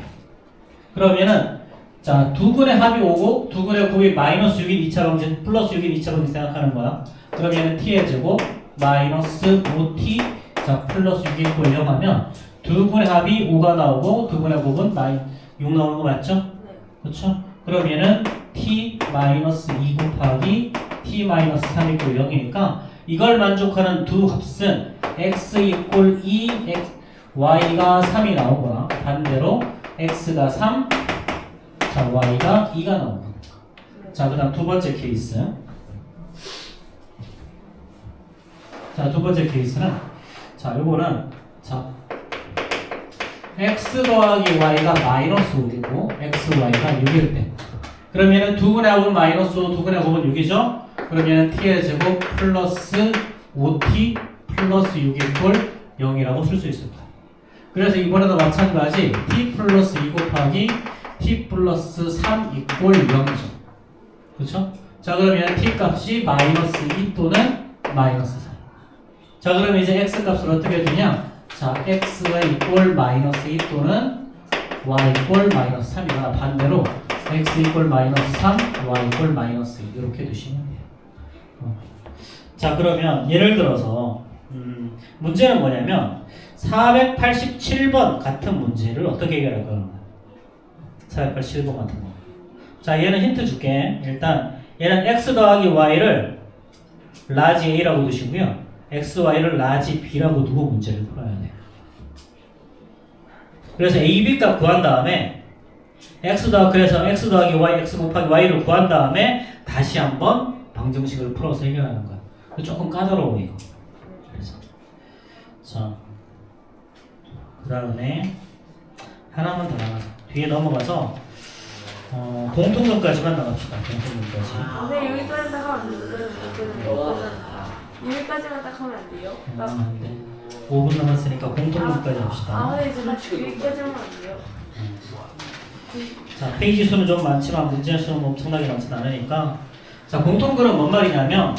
그러면은 자, 두 근의 합이 5고 두 근의 곱이 마이너스 6인 2차 방정 플러스 6인 2차 방정 생각하는 거야. 그럼 얘는 t의 제곱 마이너스 5t 자 플러스 6이 있고 0 하면 두 근의 합이 5가 나오고 두 근의 곱은 6 나오는 거 맞죠? 네. 그렇죠? 그럼 얘는 t 마이너스 2 곱하기 t 마이너스 3 있고 0이니까 이걸 만족하는 두 값은 x 이꼴 2 y가 3이 나오거나 반대로 x가 3 자, y가 2가 나온다. 자, 그 다음 두 번째 케이스. 자, 두 번째 케이스는 자, 요거는 자, x 더하기 y가 마이너스 5이고 x, y가 6일 때 그럼 얘는 두 근의 합은 마이너스 5, 두 근의 곱은 6이죠? 그럼 얘는 t의 제곱 플러스 5t 플러스 6 이꼴 0이라고 쓸 수 있을 거야. 그래서 이번에도 마찬가지 t 플러스 2 곱하기 t 플러스 3 이꼴 0이죠. 그렇죠? 자, 그러면 t 값이 마이너스 2 또는 마이너스 3. 자, 그러면 이제 x 값을 어떻게 두냐? 자, x가 이꼴 마이너스 2 또는 y 이꼴 마이너스 3이거나 반대로 x 이꼴 마이너스 3, y 이꼴 마이너스 2 이렇게 두시면 돼요. 자, 그러면 예를 들어서 문제는 뭐냐면 487번 같은 문제를 어떻게 해결할 거냐? 487번 같은 거. 자, 얘는 힌트 줄게. 일단 얘는 x 더하기 y를 라지 a라고 두시고요. x, y를 라지 b라고 두고 문제를 풀어야 돼요. 그래서 a, b 값 구한 다음에 그래서 x 더하기 y, x 곱하기 y를 구한 다음에 다시 한번 방정식을 풀어서 해결하는 거야. 조금 까다로워 이거. 그래서 자, 그 다음에 하나만 더 나가자. 뒤에 넘어가서 공통점까지만 나갑시다. 공통점까지. 근데 여기까지 딱 하면 안 돼요. 여기까지만 딱 하면 안 돼요. 딱. 네. 5분 남았으니까 공통점까지 합시다. 아, 네, 저 여기까지 하면 안 돼요. 자, 페이지 수는 좀 많지만 문제 수는 엄청나게 많진 않으니까 자, 공통글은 뭔 말이냐면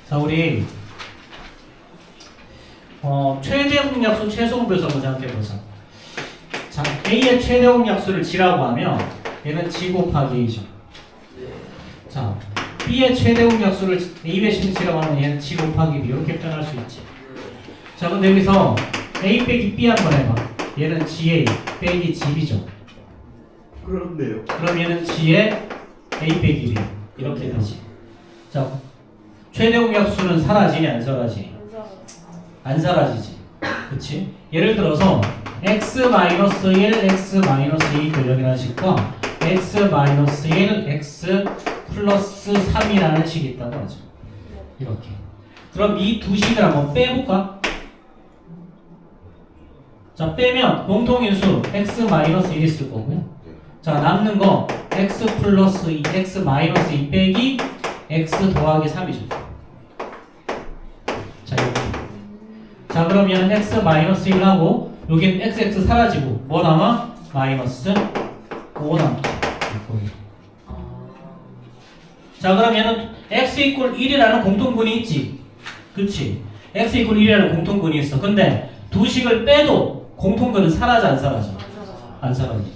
자, 우리 최대 공약수 최소 공배수 한번 생각해보자. 자, A의 최대 공약수를 G라고 하면 얘는 G 곱하기 A죠. 자, B의 최대 공약수를 A 배신 G라고 하면 얘는 G 곱하기 B 이렇게 표현할 수 있지. 자, 근데 여기서 A 빼기 B 한번 해봐. 얘는 GA 빼기 GB죠. 그렇네요. 그럼 얘는 G의 A 빼기 B 이렇게 되지. 자, 최대 공약수는 사라지니 안 사라지니? 안 사라지지. 그치? 예를 들어서 x-1, x-2 근력이라는 식과 x-1, x 플러스 3이라는 식이 있다고 하죠. 이렇게. 그럼 이 두 식을 한번 빼볼까? 자, 빼면 공통인수 x-1 있을 거고요. 자, 남는 거 x 플러스 2, x-2 빼기 x 더하기 3이죠. 자, 이렇게. 자, 그럼 얘는 x-1 하고 여기는 xx 사라지고 뭐 남아? 마이너스 5 남죠. 자, 그럼 얘는 x 이꼴 1이라는 공통분이 있지. 그치? x 이꼴 1이라는 공통분이 있어. 근데 두 식을 빼도 공통근은 사라져 안 사라져? 안 사라지지.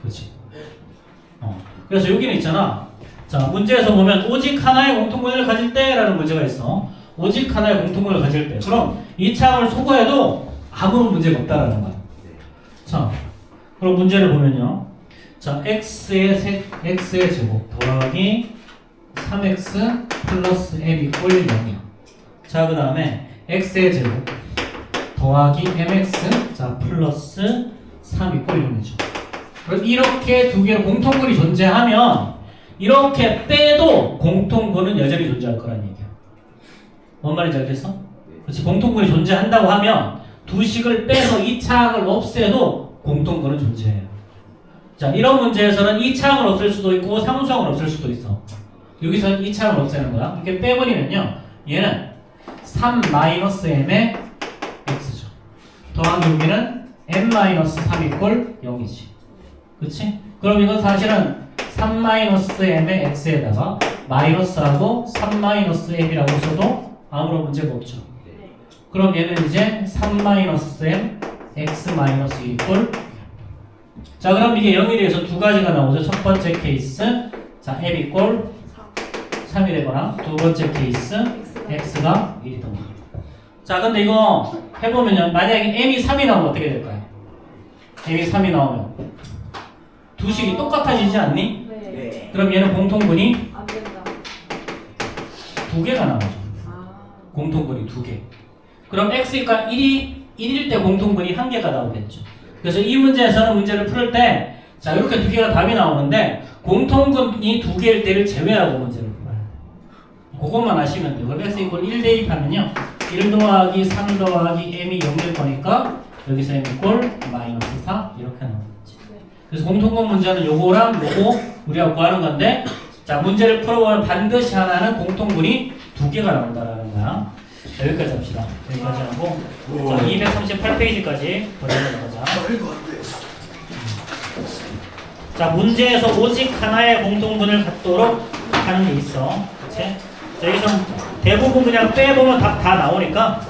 그렇지. 그래서 여기는 있잖아. 자, 문제에서 보면 오직 하나의 공통분해를 가질 때라는 문제가 있어. 오직 하나의 공통분해를 가질 때. 그럼 이 차항을 소거해도 아무런 문제가 없다라는 거야. 자, 그럼 문제를 보면요. 자, x의 제곱 더하기 3x 플러스 m 이꼴 0이야. 자, 그 다음에 x의 제곱 더하기 mx 자 플러스 3 이꼴 0이죠. 그럼 이렇게 두 개의 공통분이 존재하면 이렇게 빼도 공통분은 여전히 존재할 거란 얘기야. 뭔 말인지 알겠어? 그렇지. 공통분이 존재한다고 하면 두 식을 빼서 이 차항을 없애도 공통분은 존재해요. 자, 이런 문제에서는 이 차항을 없앨 수도 있고 상수항을 없앨 수도 있어. 여기서는 이 차항을 없애는 거야. 이렇게 빼버리면요, 얘는 3-m의 x죠. 더하기 여기는 m-3 이꼴 0이지. 그치? 그럼 이건 사실은 3-m의 x에다가 마이너스하고 3-m이라고 써도 아무런 문제가 없죠. 네. 그럼 얘는 이제 3-m x-1 이꼴. 자, 그럼 이게 0이 돼서 두 가지가 나오죠. 첫 번째 케이스, 자, m 이꼴 3이 되거나, 두 번째 케이스, x가 1이던가. 자, 근데 이거 해보면요. 만약에 m이 3이 나오면 어떻게 될까요? m이 3이 나오면 두 식이 똑같아지지 않니? 네. 네. 그럼 얘는 공통분이 안 된다. 두 개가 나오죠. 아. 공통분이 두 개. 그럼 x가 1일 때 공통분이 한 개가 나오겠죠. 그래서 이 문제에서는 문제를 풀 때, 자, 이렇게 두 개가 답이 나오는데, 공통분이 두 개일 때를 제외하고 문제를 풀어요. 그것만 아시면 돼요. 그럼 x 이꼴 1 대입하면요, 1 더하기 3 더하기 m이 0일 거니까, 여기서 m 이꼴 마이너스 4 이렇게 나오겠지. 네. 그래서 공통분 문제는 요거랑 요거 우리가 구하는 건데, 자, 문제를 풀어보면 반드시 하나는 공통분이 두 개가 나온다라는 거야. 자, 여기까지 합시다. 여기까지 하고, 자, 238페이지까지 돌아가자. 자, 문제에서 오직 하나의 공통분을 갖도록 하는 게 있어. 그치? 자, 여기서 대부분 그냥 빼보면 다 나오니까